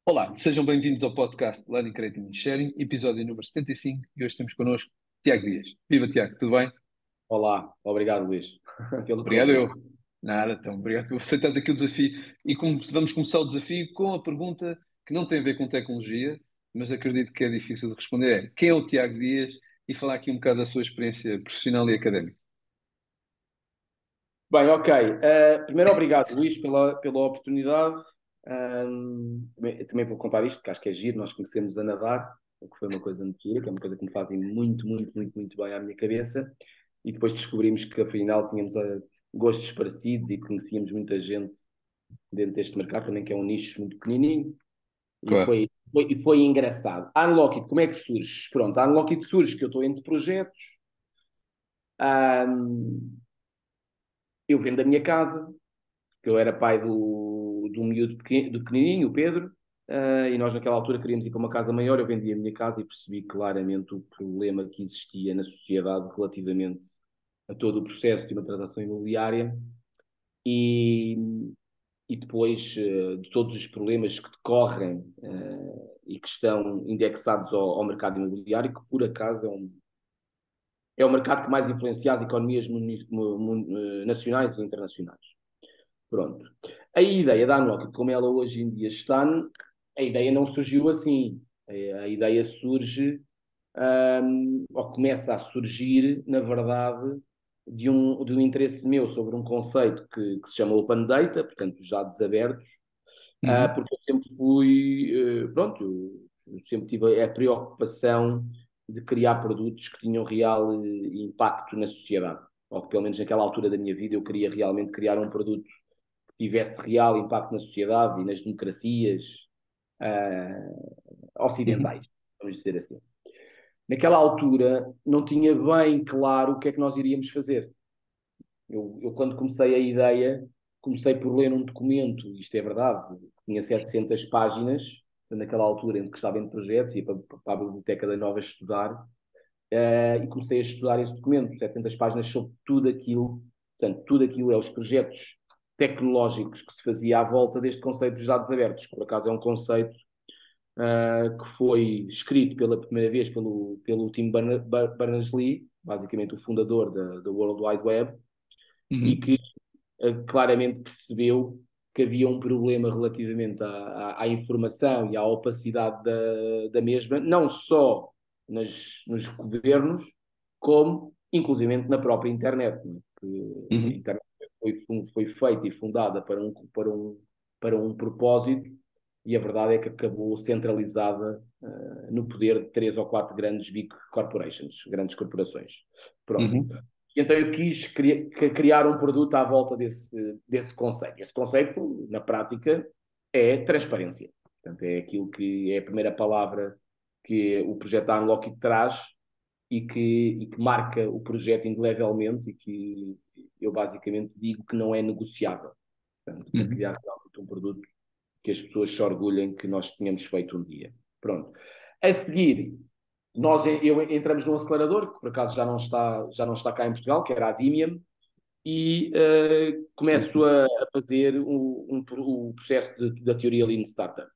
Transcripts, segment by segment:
Olá, sejam bem-vindos ao podcast Learning, Creating and Sharing, episódio número 75, e hoje temos connosco Tiago Dias. Viva, Tiago, tudo bem? Olá, obrigado, Luís, pelo Obrigado convite. eu. Nada, então, obrigado por aceitar aqui o desafio. E vamos começar o desafio com a pergunta que não tem a ver com tecnologia, mas acredito que é difícil de responder. Quem é o Tiago Dias? E falar aqui um bocado da sua experiência profissional e académica. Bem, ok. Primeiro, obrigado, Luís, pela oportunidade. Também vou contar isto, porque acho que é giro. Nós conhecemos a nadar, o que foi uma coisa muito gira, que é uma coisa que me faz muito, muito, muito, muito bem à minha cabeça. E depois descobrimos que, afinal, tínhamos gostos parecidos e conhecíamos muita gente dentro deste mercado, também que é um nicho muito pequenininho. E Claro. foi engraçado. A Unlockit, como é que surge? Pronto, a Unlockit surge que eu estou entre projetos. Eu vendo a minha casa, que eu era pai do miúdo do pequenininho, o Pedro, e nós naquela altura queríamos ir para uma casa maior. Eu vendi a minha casa e percebi claramente o problema que existia na sociedade relativamente a todo o processo de uma transação imobiliária e, e depois de todos os problemas que decorrem e que estão indexados ao mercado imobiliário, que por acaso é o mercado que mais influencia as economias nacionais e internacionais. Pronto. A ideia da Unlocked, como ela hoje em dia está, a ideia não surgiu assim. A ideia surge, ou começa a surgir, na verdade, de um interesse meu sobre um conceito que se chama Open Data, portanto, os dados abertos, Uhum. porque eu sempre fui, pronto, eu sempre tive a preocupação de criar produtos que tinham real impacto na sociedade. Ou que, pelo menos naquela altura da minha vida, eu queria realmente criar um produto tivesse real impacto na sociedade e nas democracias Uhum. ocidentais, vamos dizer assim. Naquela altura, não tinha bem claro o que é que nós iríamos fazer. Quando comecei a ideia, comecei por ler um documento, isto é verdade, tinha 700 páginas, naquela altura em que estava em projetos, ia para a Biblioteca da Nova estudar, e comecei a estudar esse documento, 700 páginas sobre tudo aquilo, portanto, tudo aquilo é os projetos tecnológicos que se fazia à volta deste conceito dos dados abertos. Por acaso é um conceito que foi escrito pela primeira vez pelo Tim Berners-Lee, basicamente o fundador da World Wide Web, e Uhum. que claramente percebeu que havia um problema relativamente à informação e à opacidade da mesma, não só nos governos, como inclusivamente na própria internet, né? Que a Uhum. internet foi feita e fundada para um propósito, e a verdade é que acabou centralizada no poder de três ou quatro grandes big corporations, grandes corporações. Pronto. Uhum. Então eu quis criar um produto à volta desse conceito. Esse conceito, na prática, é transparência. Portanto, é aquilo que é a primeira palavra que o projeto da Unlock traz e que marca o projeto indelevelmente e que eu basicamente digo que não é negociável. Portanto, para Uhum. criar realmente um produto que as pessoas se orgulhem que nós tenhamos feito um dia. Pronto. A seguir, entramos num acelerador, que por acaso já não está cá em Portugal, que era a Dimium, e Sim, começo sim. a fazer o processo da teoria Lean Startup.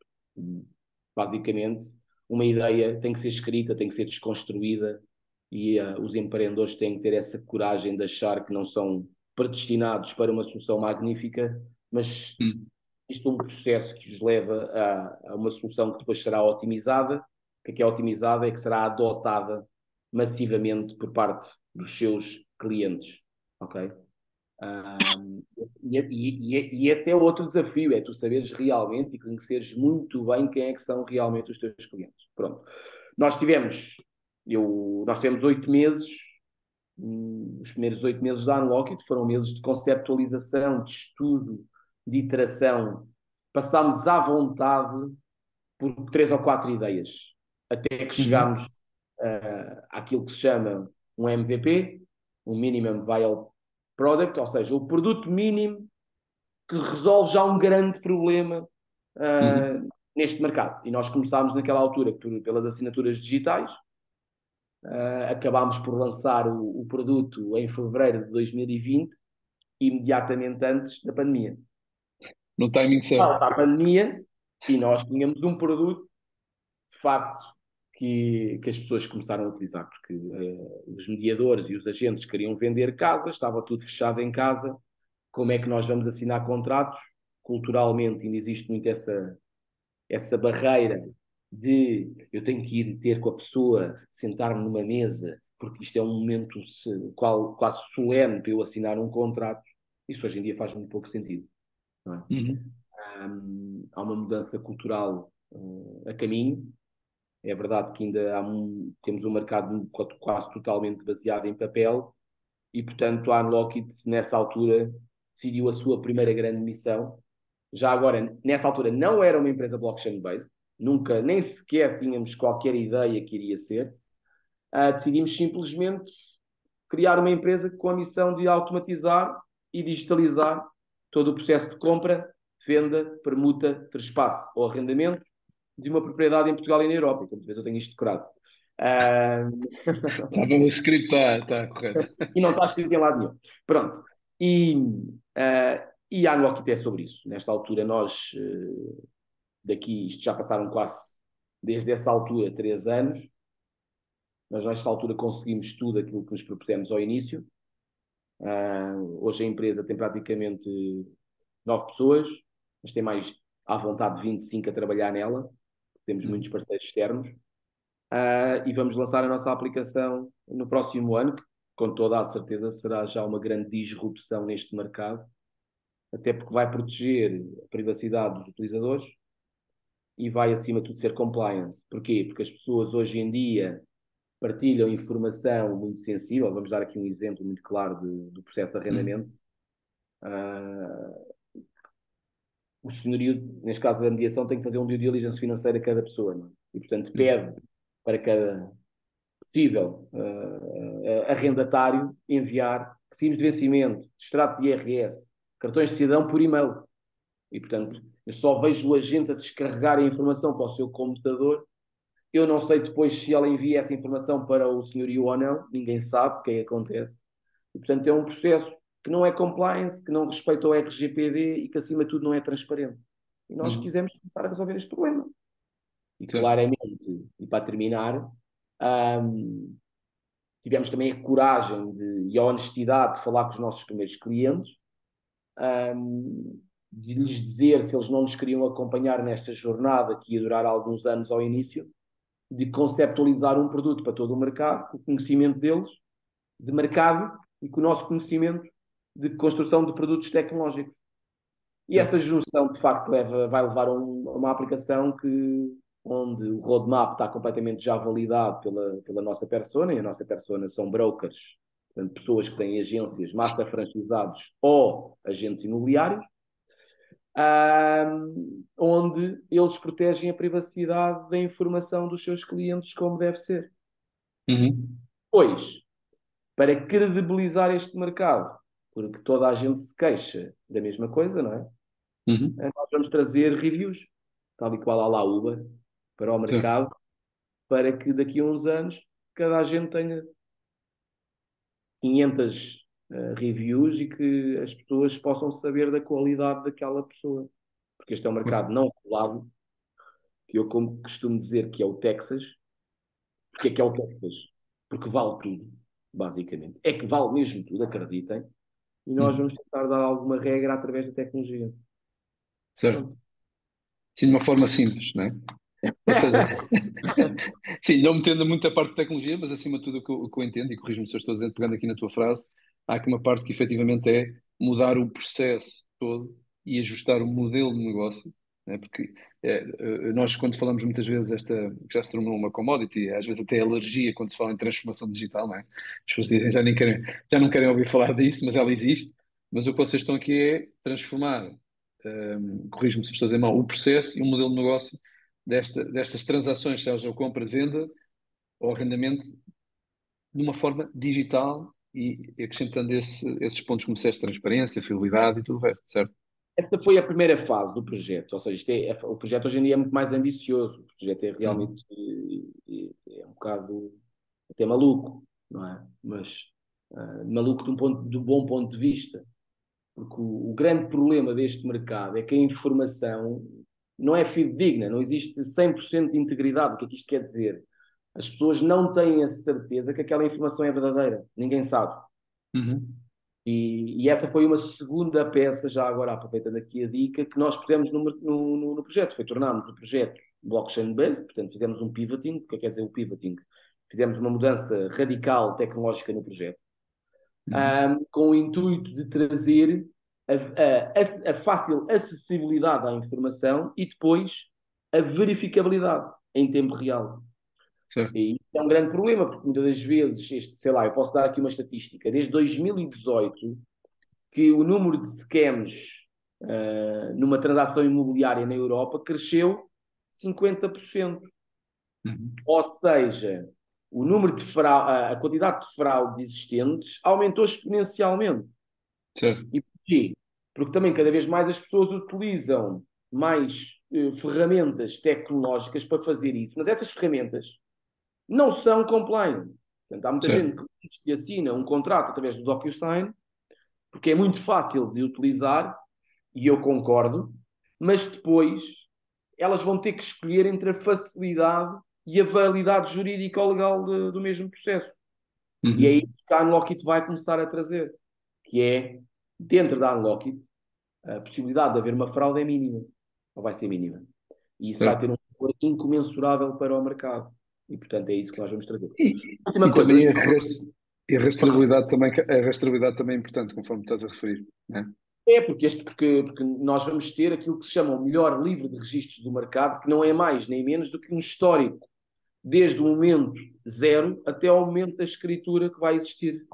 Basicamente, uma ideia tem que ser escrita, tem que ser desconstruída, e os empreendedores têm que ter essa coragem de achar que não são predestinados para uma solução magnífica, mas Uhum. isto é um processo que os leva a uma solução que depois será otimizada. O que é otimizada? É que será adotada massivamente por parte dos seus clientes. Ok? Um, e esse é outro desafio, é tu saberes realmente e conheceres muito bem quem é que são realmente os teus clientes. Pronto. Nós tivemos, nós temos 8 meses, os primeiros 8 meses da Unlockit foram meses de conceptualização, de estudo, de iteração. Passámos à vontade por 3 ou 4 ideias, até que Uhum. chegámos àquilo que se chama um MVP, um Minimum Viable Product, ou seja, o produto mínimo que resolve já um grande problema Uhum. neste mercado. E nós começámos naquela altura pelas assinaturas digitais, acabámos por lançar o produto em fevereiro de 2020, imediatamente antes da pandemia. No timing certo. Falta a pandemia, E nós tínhamos um produto, de facto, que as pessoas começaram a utilizar, porque os mediadores e os agentes queriam vender casas, estava tudo fechado em casa. Como é que nós vamos assinar contratos? Culturalmente ainda existe muito essa barreira de eu tenho que ir ter com a pessoa, sentar-me numa mesa, porque isto é um momento quase solene para eu assinar um contrato. Isso hoje em dia faz muito pouco sentido. Não é? Uhum. Há uma mudança cultural a caminho. É verdade que ainda temos um mercado quase totalmente baseado em papel e, portanto, a Unlockit, nessa altura, decidiu a sua primeira grande missão. Já agora, nessa altura, não era uma empresa blockchain-based, nunca, nem sequer tínhamos qualquer ideia que iria ser. Decidimos simplesmente criar uma empresa com a missão de automatizar e digitalizar todo o processo de compra, venda, permuta, trespasse ou arrendamento de uma propriedade em Portugal e na Europa. Como vês, eu tenho isto decorado. Tá bom, o script está correto. E não está escrito em lado nenhum. Pronto. E a Unlockit é sobre isso. Nesta altura, nós, daqui, isto já passaram quase, desde essa altura, 3 anos, mas nesta altura conseguimos tudo aquilo que nos propusemos ao início. Hoje a empresa tem praticamente 9 pessoas, mas tem mais à vontade de 25 a trabalhar nela. Temos muitos Uhum. parceiros externos. E vamos lançar a nossa aplicação no próximo ano, que com toda a certeza será já uma grande disrupção neste mercado, até porque vai proteger a privacidade dos utilizadores e vai, acima de tudo, ser compliance. Porquê? Porque as pessoas hoje em dia partilham informação muito sensível. Vamos dar aqui um exemplo muito claro do processo de Uhum. arrendamento. Uh, o senhorio, neste caso da mediação, tem que fazer um due diligence financeiro a cada pessoa, não é? E, portanto, Uhum. pede para cada possível arrendatário enviar recibos de vencimento, extrato de IRS, cartões de cidadão por e-mail. E, portanto, eu só vejo o agente a descarregar a informação para o seu computador. Eu não sei depois se ela envia essa informação para o senhorio ou não. Ninguém sabe o que é que acontece. E, portanto, é um processo que não é compliance, que não respeita o RGPD e que, acima de tudo, não é transparente. E nós Uhum. quisemos começar a resolver este problema. E, Certo. claramente, e para terminar, um, tivemos também a coragem e a honestidade de falar com os nossos primeiros clientes, de lhes dizer se eles não nos queriam acompanhar nesta jornada que ia durar alguns anos ao início, de conceptualizar um produto para todo o mercado, o conhecimento deles, de mercado e com o nosso conhecimento de construção de produtos tecnológicos. E essa Certo. junção, de facto, vai levar a uma aplicação onde o roadmap está completamente já validado pela nossa persona, e a nossa persona são brokers, portanto, pessoas que têm agências, master franchisados ou agentes imobiliários, onde eles protegem a privacidade da informação dos seus clientes como deve ser. Uhum. Pois, para credibilizar este mercado, porque toda a gente se queixa da mesma coisa, não é? Uhum. Nós vamos trazer reviews, tal e qual à la Uber, para o Certo. mercado, para que daqui a uns anos cada agente tenha 500 reviews e que as pessoas possam saber da qualidade daquela pessoa. Porque este é um Claro. mercado não regulado, que eu como costumo dizer que é o Texas. Porque é que é o Texas? Porque vale tudo, basicamente. É que vale mesmo tudo, acreditem. E nós Uhum. vamos tentar dar alguma regra através da tecnologia. Certo. Pronto. Sim, de uma forma simples, não é? Ou seja, sim, não metendo muita parte de tecnologia, mas acima de tudo o que eu entendo, e corrijo-me se eu estou dizendo, pegando aqui na tua frase, há aqui uma parte que efetivamente é mudar o processo todo e ajustar o modelo de negócio, né? Porque nós, quando falamos muitas vezes que já se tornou uma commodity, às vezes até alergia quando se fala em transformação digital, não é? As pessoas dizem, já não querem ouvir falar disso, mas ela existe. Mas o que vocês estão aqui é transformar, corrijo-me se estou a dizer mal, o processo e o modelo de negócio destas transações, seja a compra de venda ou arrendamento, de uma forma digital e acrescentando esses pontos como disseste, transparência, fidelidade e tudo o resto, certo? Essa foi a primeira fase do projeto, ou seja, o projeto hoje em dia é muito mais ambicioso, o projeto é Uhum. realmente é um bocado até maluco, não é? Mas maluco de um bom ponto de vista, porque o grande problema deste mercado é que a informação não é fidedigna, não existe 100% de integridade. O que é que isto quer dizer? As pessoas não têm a certeza que aquela informação é verdadeira. Ninguém sabe. Uhum. E essa foi uma segunda peça, já agora aproveitando aqui a dica, que nós fizemos no projeto. Foi tornarmos o projeto blockchain-based, portanto fizemos um pivoting. O que é que quer dizer o pivoting? Fizemos uma mudança radical tecnológica no projeto, Uhum. com o intuito de trazer a fácil acessibilidade à informação e depois a verificabilidade em tempo real. Certo. E isso é um grande problema, porque muitas das vezes, sei lá, eu posso dar aqui uma estatística, desde 2018, que o número de scams numa transação imobiliária na Europa cresceu 50%. Uhum. Ou seja, o número de a quantidade de fraudes existentes aumentou exponencialmente. Certo. E porquê? Porque também cada vez mais as pessoas utilizam mais ferramentas tecnológicas para fazer isso. Mas essas ferramentas não são compliant. Portanto, há muita Certo. gente que assina um contrato através do DocuSign, porque é muito fácil de utilizar, e eu concordo, mas depois elas vão ter que escolher entre a facilidade e a validade jurídica ou legal do mesmo processo. E é Uhum. isso que a Unlockit vai começar a trazer, que é, dentro da Unlockit, a possibilidade de haver uma fraude é mínima, ou vai ser mínima. E isso vai Certo. ter um valor incomensurável para o mercado. E, portanto, é isso que nós vamos trazer. E Última coisa, também deixa-me a rastreabilidade também, a rastreabilidade também é importante, conforme estás a referir, né? porque nós vamos ter aquilo que se chama o melhor livro de registros do mercado, que não é mais nem menos do que um histórico, desde o momento zero até ao momento da escritura que vai existir.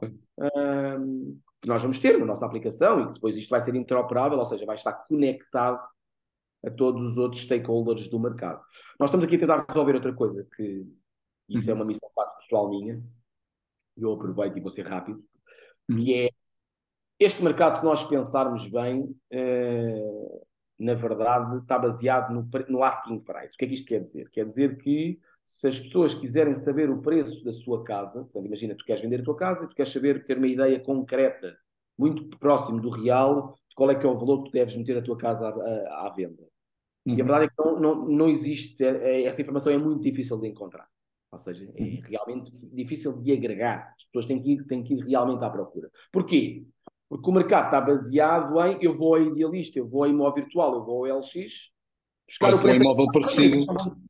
Que nós vamos ter na nossa aplicação e que depois isto vai ser interoperável, ou seja, vai estar conectado a todos os outros stakeholders do mercado. Nós estamos aqui a tentar resolver outra coisa, que isso é uma Uhum. missão quase pessoal minha, e eu aproveito e vou ser rápido, que Uhum. é este mercado, se nós pensarmos bem, na verdade, está baseado no asking price. O que é que isto quer dizer? Quer dizer que se as pessoas quiserem saber o preço da sua casa, portanto, imagina, tu queres vender a tua casa e tu queres saber, ter uma ideia concreta, muito próximo do real, de qual é que é o valor que tu deves meter a tua casa à venda. E a Uhum. verdade é que não existe, essa informação é muito difícil de encontrar. Ou seja, é Uhum. realmente difícil de agregar. As pessoas têm que ir realmente à procura. Porquê? Porque o mercado está baseado em eu vou a Idealista, eu vou a Imóvel Virtual, eu vou ao LX, buscar Ou o com um preço da imóvel casa. parecido.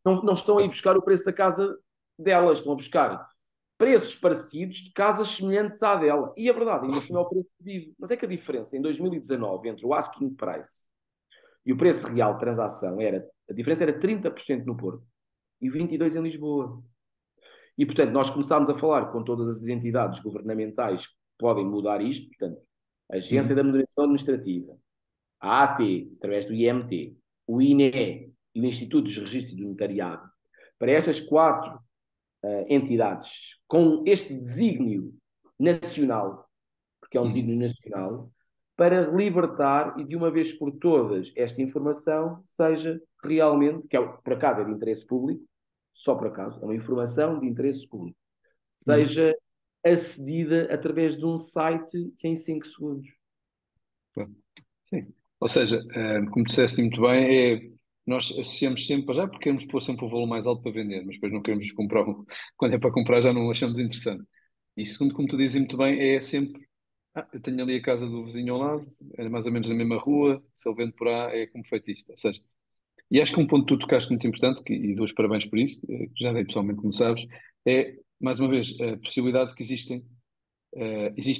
Não estão a ir buscar o preço da casa delas, estão a buscar preços parecidos de casas semelhantes à dela. E a verdade, ainda assim é o preço pedido. Mas é que a diferença em 2019 entre o asking price e o preço real de transação a diferença era 30% no Porto e 22% em Lisboa. E, portanto, nós começámos a falar com todas as entidades governamentais que podem mudar isto, portanto, a Agência da Uhum. Moderação Administrativa, a AT, através do IMT, o INE e o Instituto dos Registros do Notariado, para estas quatro entidades, com este desígnio nacional, porque é um Uhum. desígnio nacional, para libertar e de uma vez por todas esta informação seja realmente, que é, por acaso é de interesse público, só por acaso, é uma informação de interesse público, Uhum. seja acedida através de um site que é em 5 segundos. Pronto. Sim. Ou seja, como disseste muito bem, nós associamos sempre, já porque queremos pôr sempre o valor mais alto para vender, mas depois não queremos comprar, quando é para comprar já não achamos interessante. E segundo, como tu dizes muito bem, é sempre, eu tenho ali a casa do vizinho ao lado, é mais ou menos na mesma rua, se ele vende por lá é como feito isto. Ou seja, e acho que um ponto que tu tocaste muito importante, e dou os parabéns por isso, que já dei pessoalmente, como sabes, é, mais uma vez, a possibilidade que existem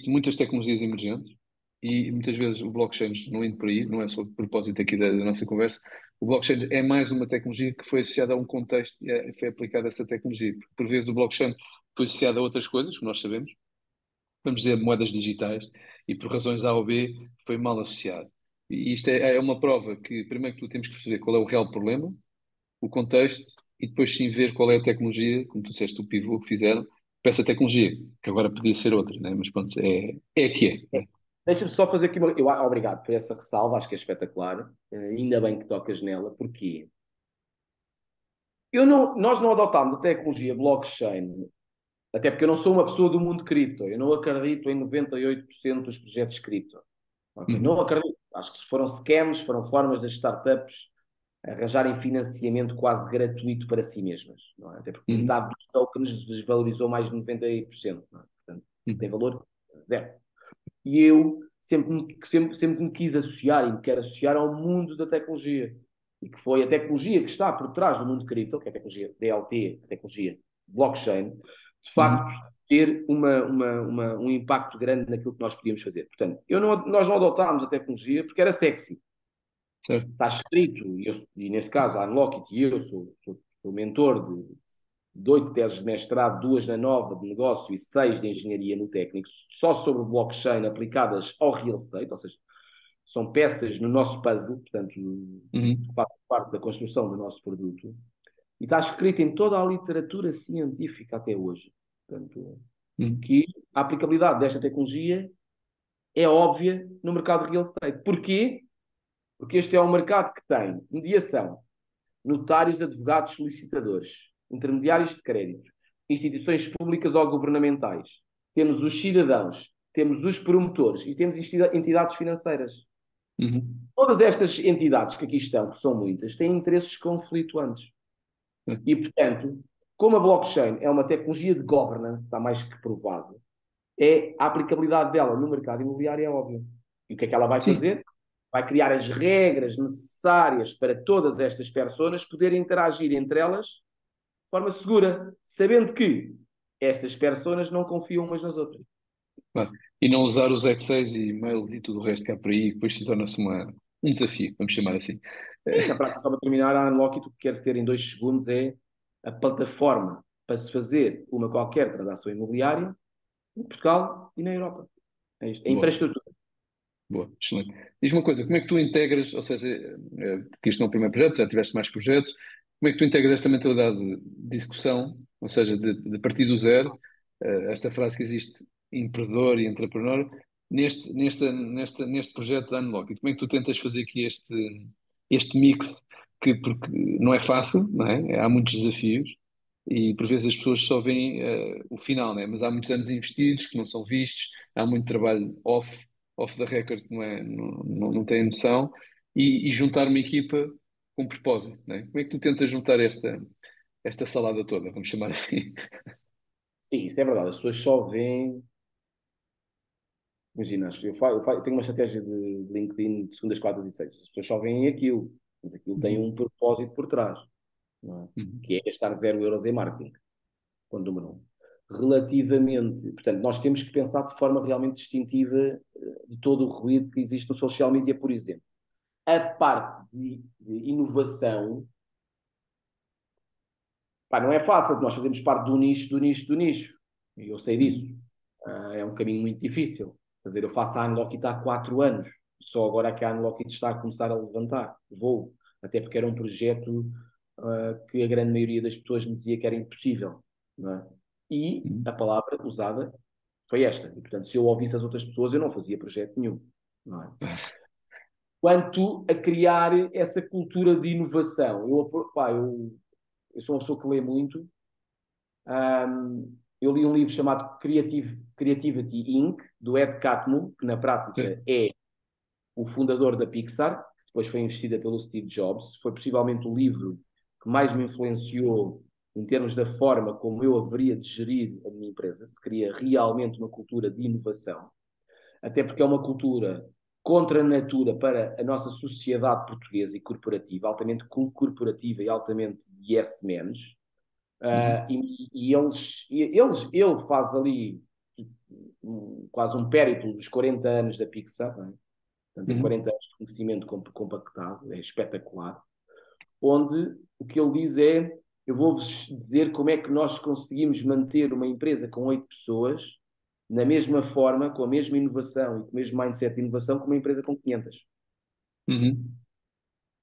muitas tecnologias emergentes e muitas vezes o blockchain, não indo por aí, não é só de propósito aqui da nossa conversa, o blockchain é mais uma tecnologia que foi associada a um contexto e foi aplicada essa tecnologia. Porque, por vezes o blockchain foi associado a outras coisas, que nós sabemos, vamos dizer moedas digitais, e por razões A ou B foi mal associado. E isto é uma prova que, primeiro que tu temos que perceber qual é o real problema, o contexto, e depois sim ver qual é a tecnologia, como tu disseste, o pivô que fizeram, para essa tecnologia, que agora podia ser outra, né? Mas pronto, é a que é, né? Deixa-me só fazer aqui obrigado por essa ressalva, acho que é espetacular. Ainda bem que tocas nela, porque nós não adotámos a tecnologia blockchain, até porque eu não sou uma pessoa do mundo cripto, eu não acredito em 98% dos projetos cripto. Ok? Não Uhum. acredito. Acho que foram scams, foram formas das startups arranjarem financiamento quase gratuito para si mesmas, não é? Até porque Uhum. metade dos tokens desvalorizou mais de 90%, não é? Portanto, tem Uhum. valor zero. E eu sempre me quis associar e me quero associar ao mundo da tecnologia. E que foi a tecnologia que está por trás do mundo cripto, que é a tecnologia DLT, a tecnologia blockchain, de facto Uhum. ter um impacto grande naquilo que nós podíamos fazer. Portanto, nós não adotámos a tecnologia porque era sexy. Certo. Está escrito, e nesse caso a Unlockit e eu sou mentor de 8 teses de mestrado, 2 na Nova de negócio e 6 de engenharia no técnico, só sobre blockchain aplicadas ao real estate, ou seja, são peças no nosso puzzle, portanto, Uhum. faz parte da construção do nosso produto, e está escrito em toda a literatura científica até hoje, portanto, Uhum. que a aplicabilidade desta tecnologia é óbvia no mercado de real estate. Porquê? Porque este é um mercado que tem mediação, notários, advogados, solicitadores, intermediários de crédito, instituições públicas ou governamentais. Temos os cidadãos, temos os promotores e temos entidades financeiras. Uhum. Todas estas entidades que aqui estão, que são muitas, têm interesses conflituantes. E, portanto, como a blockchain é uma tecnologia de governance, está mais que provado, a aplicabilidade dela no mercado imobiliário é óbvia. E o que é que ela vai Sim, fazer? Vai criar as regras necessárias para todas estas pessoas poderem interagir entre elas de forma segura, sabendo que estas pessoas não confiam umas nas outras. claro. E não usar os Excels e e-mails e tudo o resto que há por aí, depois se torna-se um desafio, vamos chamar assim. E, na prática, para terminar, a Unlockit o que quer ser em 2 segundos é a plataforma para se fazer uma qualquer transação imobiliária em Portugal e na Europa. É isto. A Boa, infraestrutura. boa, excelente. Diz-me uma coisa, como é que tu integras, ou seja, que isto não é o primeiro projeto, já tiveste mais projetos, como é que tu integras esta mentalidade de execução, ou seja, de partir do zero, esta frase que existe, empreendedor e entrepreneur, neste projeto da Unlock? E como é que tu tentas fazer aqui este mix, porque não é fácil, não é? Há muitos desafios, e por vezes as pessoas só veem o final, né? Mas há muitos anos investidos que não são vistos, há muito trabalho off the record que não tem noção, e juntar uma equipa com propósito, né? Como é que tu tentas juntar esta salada toda, vamos chamar assim? Sim, isso é verdade. As pessoas só veem. Imagina, eu tenho uma estratégia de LinkedIn de segundas, quartas e sextas. As pessoas só veem aquilo, mas aquilo tem Uhum, um propósito por trás, não é? uhum, Que é gastar 0 euros em marketing, quando número um. Relativamente, portanto, nós temos que pensar de forma realmente distintiva de todo o ruído que existe no social media, por exemplo. A parte de inovação, pá, não é fácil, nós fazemos parte do nicho, do nicho, do nicho. E eu sei disso. uhum, É um caminho muito difícil. Quer dizer, eu faço a Unlockit há 4 anos. Só agora é que a Unlockit está a começar a levantar voo. Até porque era um projeto que a grande maioria das pessoas me dizia que era impossível. Não é? E uhum. a palavra usada foi esta. E, portanto, se eu ouvisse as outras pessoas, eu não fazia projeto nenhum. Não é? Quanto a criar essa cultura de inovação, eu sou uma pessoa que lê muito. Eu li um livro chamado Creativity Inc., do Ed Catmull, que na prática Sim. é o fundador da Pixar, que depois foi investida pelo Steve Jobs. Foi possivelmente o livro que mais me influenciou em termos da forma como eu haveria de gerir a minha empresa, se queria realmente uma cultura de inovação, até porque é uma cultura contra a natura para a nossa sociedade portuguesa e corporativa, altamente corporativa e altamente yes men. Uhum, Ele faz ali quase um périplo dos 40 anos da Pixar, não é? Portanto, tem uhum, 40 anos de conhecimento compactado, é espetacular, onde o que ele diz é: eu vou-vos dizer como é que nós conseguimos manter uma empresa com 8 pessoas na mesma forma, com a mesma inovação e com o mesmo mindset de inovação que uma empresa com 500. uhum,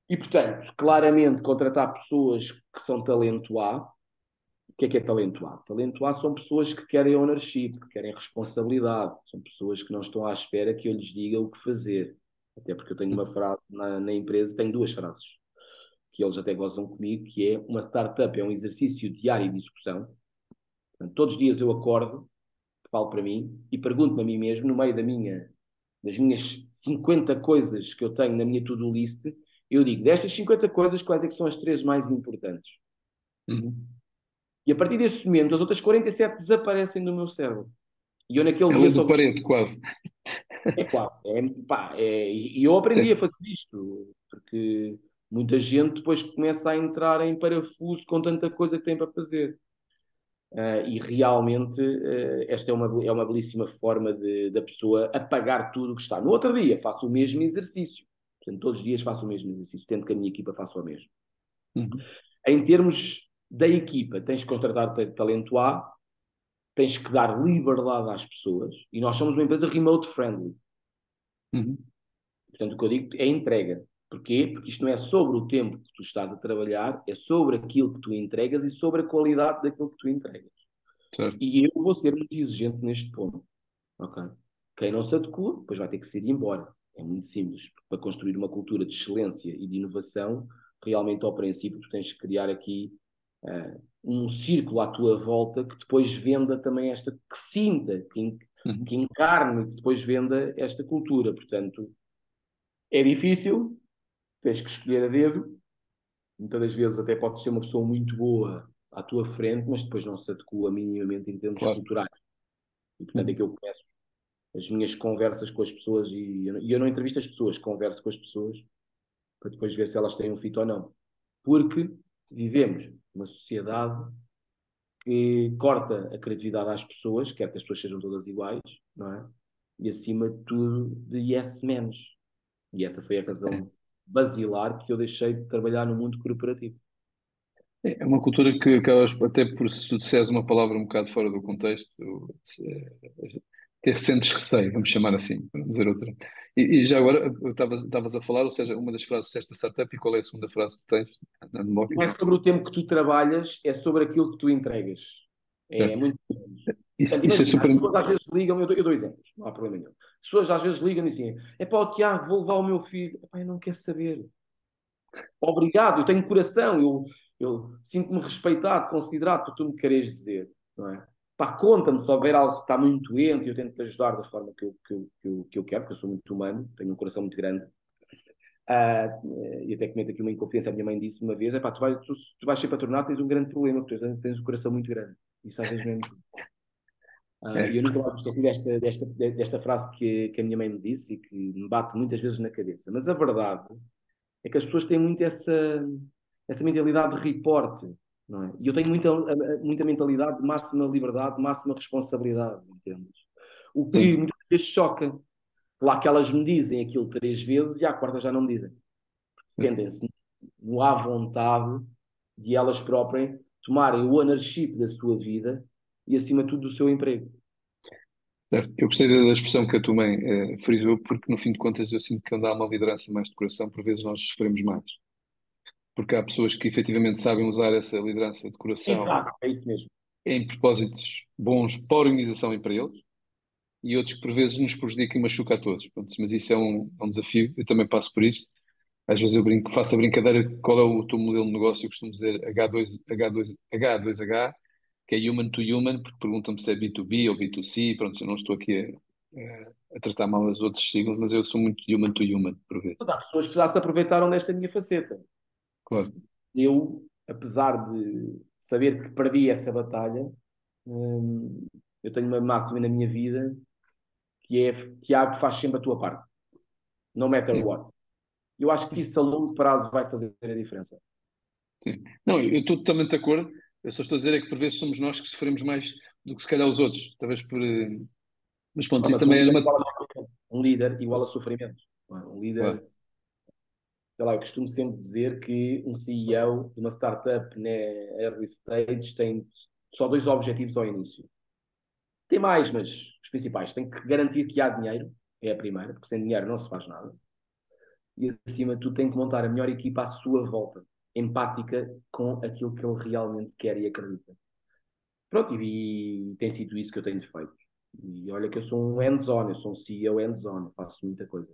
E, portanto, claramente contratar pessoas que são talento A. O que é talento A? Talento A são pessoas que querem ownership, que querem responsabilidade, são pessoas que não estão à espera que eu lhes diga o que fazer. Até porque eu tenho uma frase na empresa, tenho 2 frases, que eles até gozam comigo, que é: uma startup é um exercício diário de discussão. Portanto, todos os dias eu acordo, falo para mim e pergunto-me a mim mesmo, no meio das minhas 50 coisas que eu tenho na minha to-do list, Eu digo, destas 50 coisas, quais é que são as três mais importantes? Uhum. E a partir desse momento, as outras 47 desaparecem do meu cérebro. E eu naquele É dia lei só... do Pareto, quase. É quase. Pá, e eu aprendi a Sim. fazer isto, porque muita gente depois começa a entrar em parafuso com tanta coisa que tem para fazer. E realmente esta é uma belíssima forma da pessoa apagar tudo o que está. No outro dia faço o mesmo exercício. Portanto, todos os dias faço o mesmo exercício, tento que a minha equipa faça o mesmo. Uhum. Em termos da equipa, tens que contratar talento A, tens que dar liberdade às pessoas, e nós somos uma empresa remote friendly. Uhum. Portanto, o que eu digo é entrega. Porquê? Porque isto não é sobre o tempo que tu estás a trabalhar, é sobre aquilo que tu entregas e sobre a qualidade daquilo que tu entregas. Certo. E eu vou ser muito exigente neste ponto. Ok? Quem não se adequa, depois vai ter que sair embora. É muito simples. Para construir uma cultura de excelência e de inovação, realmente, ao princípio, tu tens que criar aqui um círculo à tua volta que depois venda também esta, que sinta, Uhum. que encarne, que depois venda esta cultura. Portanto, é difícil, tens que escolher a dedo. Muitas das vezes até podes ser uma pessoa muito boa à tua frente, mas depois não se adequa minimamente em termos Claro. culturais. E, portanto, é que Uhum. eu começo as minhas conversas com as pessoas e eu não entrevisto as pessoas, converso com as pessoas para depois ver se elas têm um fit ou não. Porque vivemos numa sociedade que corta a criatividade às pessoas, quer que as pessoas sejam todas iguais, não é? E acima de tudo, de yes menos. E essa foi a É. razão basilar que eu deixei de trabalhar no mundo corporativo. É uma cultura que acabas, até por se tu disseres uma palavra um bocado fora do contexto, ter sentes receio, vamos chamar assim, para não dizer outra. E já agora, estavas a falar, ou seja, uma das frases desta startup, e qual é a segunda frase que tens na Não é Unlocking? sobre o tempo que tu trabalhas, é sobre aquilo que tu entregas. É Certo. muito simples. Portanto, Isso é imagina, as super. pessoas às vezes ligam, eu dou exemplos, não há problema nenhum. As pessoas às vezes ligam e dizem: é pá, o Tiago, vou levar o meu filho. Epá, eu não quero saber. Obrigado, eu tenho coração, eu sinto-me respeitado, considerado por tu me queres dizer, não é? Pá, conta-me se houver algo que está muito doente e eu tento te ajudar da forma que eu quero, porque eu sou muito humano, tenho um coração muito grande. E até comento aqui uma inconfidência, a minha mãe disse uma vez: epá, tu vais ser patronato, tens um grande problema, porque tu tens um coração muito grande. Isso às vezes não é muito. E É. eu nunca mais me esqueci desta frase que a minha mãe me disse e que me bate muitas vezes na cabeça. Mas a verdade é que as pessoas têm muito essa mentalidade de reporte, não é? E eu tenho muita mentalidade de máxima liberdade, de máxima responsabilidade, entendes? O que Sim, muitas vezes choca. Lá que elas me dizem aquilo três vezes e à quarta já não me dizem. Sentem-se no à vontade de elas próprias tomarem o ownership da sua vida e, acima de tudo, do seu emprego. certo. Eu gostei da expressão que a tua mãe frisou, porque no fim de contas eu sinto que quando há uma liderança mais de coração, por vezes nós sofremos mais. Porque há pessoas que efetivamente sabem usar essa liderança de coração Exato, é isso mesmo. em propósitos bons para a organização e para eles, e outros que por vezes nos prejudicam e machucam a todos. Pronto, mas isso é um desafio, eu também passo por isso. Às vezes eu brinco, faço a brincadeira qual é o teu modelo de negócio, eu costumo dizer H2H, que é human to human, porque perguntam-me se é B2B ou B2C, pronto, eu não estou aqui a tratar mal as outras siglas, mas eu sou muito human to human, por vezes. Mas há pessoas que já se aproveitaram desta minha faceta. Claro. Eu, apesar de saber que perdi essa batalha, hum, eu tenho uma máxima na minha vida que é: Tiago, faz sempre a tua parte, no matter Sim, what. Eu acho que isso a longo prazo vai fazer a diferença. sim. Não, eu estou totalmente de acordo, eu só estou a dizer é que por vezes somos nós que sofremos mais do que se calhar os outros, talvez por... mas pronto, Ah, isso mas um também é líder uma... igual a sofrimento. Um líder igual a sofrimento. Não é? Um líder, Claro, sei lá, eu costumo sempre dizer que um CEO de uma startup na early stage tem só dois objetivos ao início. Tem mais, mas os principais. Tem que garantir que há dinheiro, é a primeira, porque sem dinheiro não se faz nada. E acima de tudo tem que montar a melhor equipa à sua volta, empática com aquilo que ele realmente quer e acredita. Pronto, e tem sido isso que eu tenho feito. E olha que eu sou um hands-on, eu sou um CEO hands-on, faço muita coisa.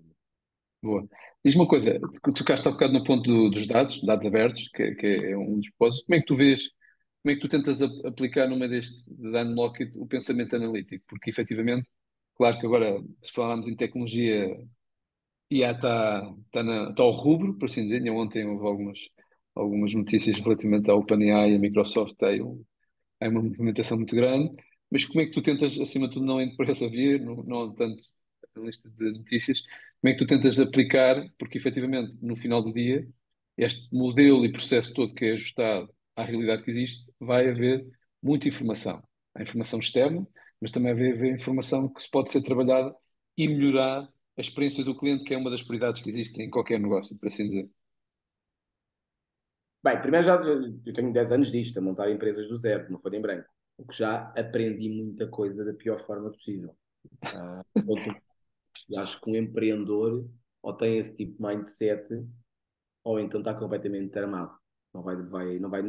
boa. Diz-me uma coisa, tu tocaste há bocado no ponto dos dados abertos, que é um dos propósitos. Como é que tu vês, como é que tu tentas aplicar no meio deste de Unlock o pensamento analítico? Porque efetivamente, claro que agora, se falarmos em tecnologia IA está ao rubro, por assim dizer. Ainda ontem houve algumas notícias relativamente à OpenAI e à Microsoft. Há uma movimentação muito grande. Mas como é que tu tentas, acima de tudo, não indo por essa via, não tanto a lista de notícias, como é que tu tentas aplicar, porque efetivamente, no final do dia, este modelo e processo todo que é ajustado à realidade que existe, vai haver muita informação. Há informação externa, mas também vai haver informação que se pode ser trabalhada e melhorar a experiência do cliente, que é uma das prioridades que existe em qualquer negócio, por assim dizer. Bem, primeiro eu tenho 10 anos disto, a montar empresas do zero, não foi em branco. O que já aprendi muita coisa da pior forma possível. Ponto, acho que um empreendedor ou tem esse tipo de mindset ou então está completamente tramado. Não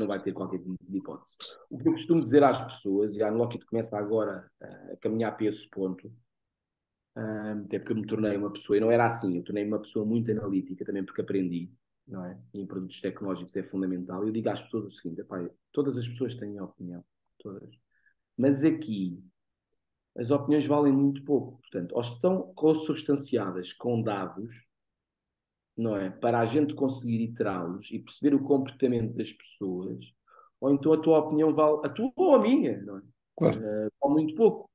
vai ter qualquer tipo de hipótese. O que eu costumo dizer às pessoas, e a Unlockit começa agora a caminhar para esse ponto, até porque eu me tornei uma pessoa, e não era assim, eu tornei-me uma pessoa muito analítica também porque aprendi, não é? E em produtos tecnológicos é fundamental. Eu digo às pessoas o seguinte: epá, todas as pessoas têm opinião, todas. Mas aqui as opiniões valem muito pouco. Portanto, ou estão consubstanciadas com dados, não é? Para a gente conseguir iterá-los e perceber o comportamento das pessoas, ou então a tua opinião vale, a tua ou a minha, não é? Claro, Vale muito pouco.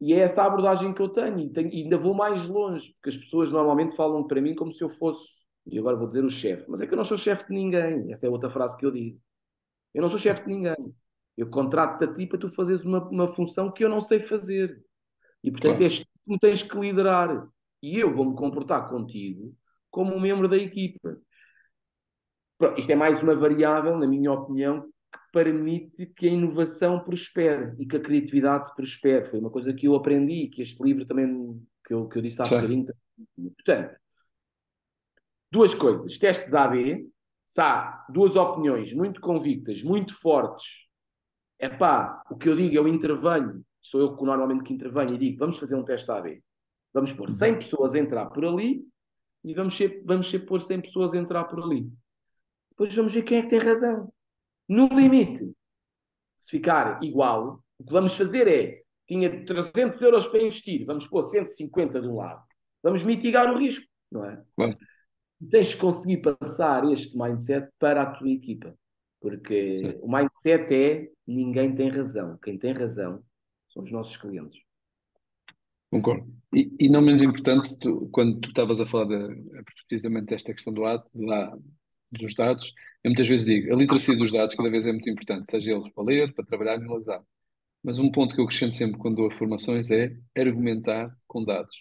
E é essa a abordagem que eu tenho, e ainda vou mais longe, porque as pessoas normalmente falam para mim como se eu fosse, e agora vou dizer o chefe, mas é que eu não sou chefe de ninguém, essa é outra frase que eu digo. Eu não sou chefe de ninguém. Eu contrato-te a ti para tu fazeres uma função que eu não sei fazer. E portanto claro. és tu que me tens que liderar. E eu vou-me comportar contigo como um membro da equipa. Pronto, isto é mais uma variável, na minha opinião, que permite que a inovação prospere e que a criatividade prospere. Foi uma coisa que eu aprendi, que este livro também, que eu disse há Sim, bocadinho. Portanto, duas coisas. Testes AB, se há duas opiniões muito convictas, muito fortes, é pá, o que eu digo, eu intervenho, sou eu que normalmente que intervenho e digo, vamos fazer um teste AB. Vamos pôr 100 pessoas a entrar por ali e vamos ser pôr 100 pessoas a entrar por ali. Depois vamos ver quem é que tem razão. No limite, se ficar igual, o que vamos fazer é, tinha 300 euros para investir, vamos pôr 150 de um lado. Vamos mitigar o risco, não é? claro. Tens de conseguir passar este mindset para a tua equipa. Sim. Porque o mindset é ninguém tem razão. Quem tem razão são os nossos clientes. Concordo. E não menos importante, quando tu estavas a falar precisamente desta questão dos dados, eu muitas vezes digo, a literacia dos dados cada vez é muito importante, seja eles para ler, para trabalhar e analisar. Mas um ponto que eu acrescento sempre quando dou formações é argumentar com dados.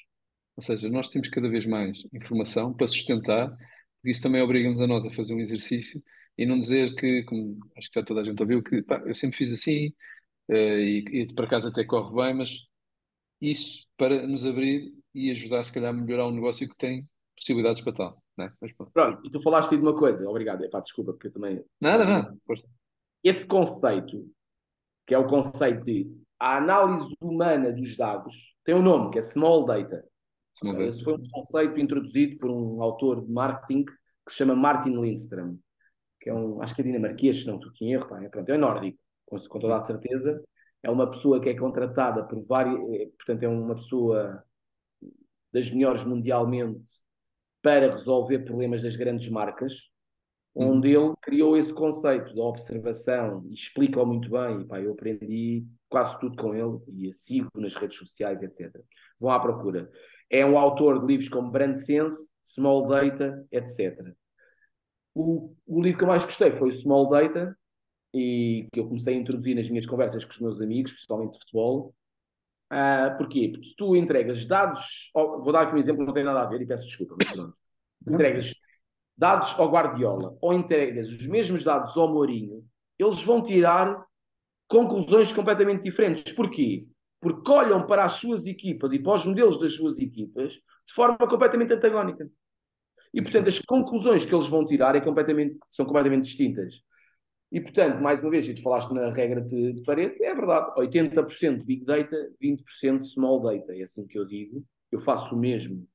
Ou seja, nós temos cada vez mais informação para sustentar, porque isso também obriga-nos a nós a fazer um exercício e não dizer que, como acho que já toda a gente ouviu, que pá, eu sempre fiz assim, e por acaso até corre bem, mas isso para nos abrir e ajudar, se calhar, a melhorar um negócio que tem possibilidades para tal, né? Mas pronto. Pronto, e tu falaste de uma coisa, obrigado, epá, desculpa, porque eu também Nada, levo uma. nada. Força. Esse conceito, que é o conceito de a análise humana dos dados, tem um nome, que é Small Data. Se não Okay? der. Esse foi um conceito introduzido por um autor de marketing que se chama Martin Lindström, que é acho que é dinamarquês, se não estou aqui em erro, pá, pronto, é nórdico, com toda a certeza. É uma pessoa que é contratada por várias, portanto, é uma pessoa das melhores mundialmente para resolver problemas das grandes marcas, onde Uhum. ele criou esse conceito da observação e explica-o muito bem. E, pá, eu aprendi quase tudo com ele e a sigo nas redes sociais, etc. Vão à procura. É um autor de livros como Brand Sense, Small Data, etc. O livro que eu mais gostei foi o Small Data, e que eu comecei a introduzir nas minhas conversas com os meus amigos, principalmente de futebol. Porquê? Porque se tu entregas dados, vou dar aqui um exemplo que não tem nada a ver e peço desculpa, mas pronto. Não? Entregas dados ao Guardiola ou entregas os mesmos dados ao Mourinho, eles vão tirar conclusões completamente diferentes. Porquê? Porque olham para as suas equipas e para os modelos das suas equipas de forma completamente antagónica. E, portanto, as conclusões que eles vão tirar são completamente distintas. E, portanto, mais uma vez, e tu falaste na regra de Pareto, é verdade, 80% Big Data, 20% Small Data. É assim que eu digo. Eu faço o mesmo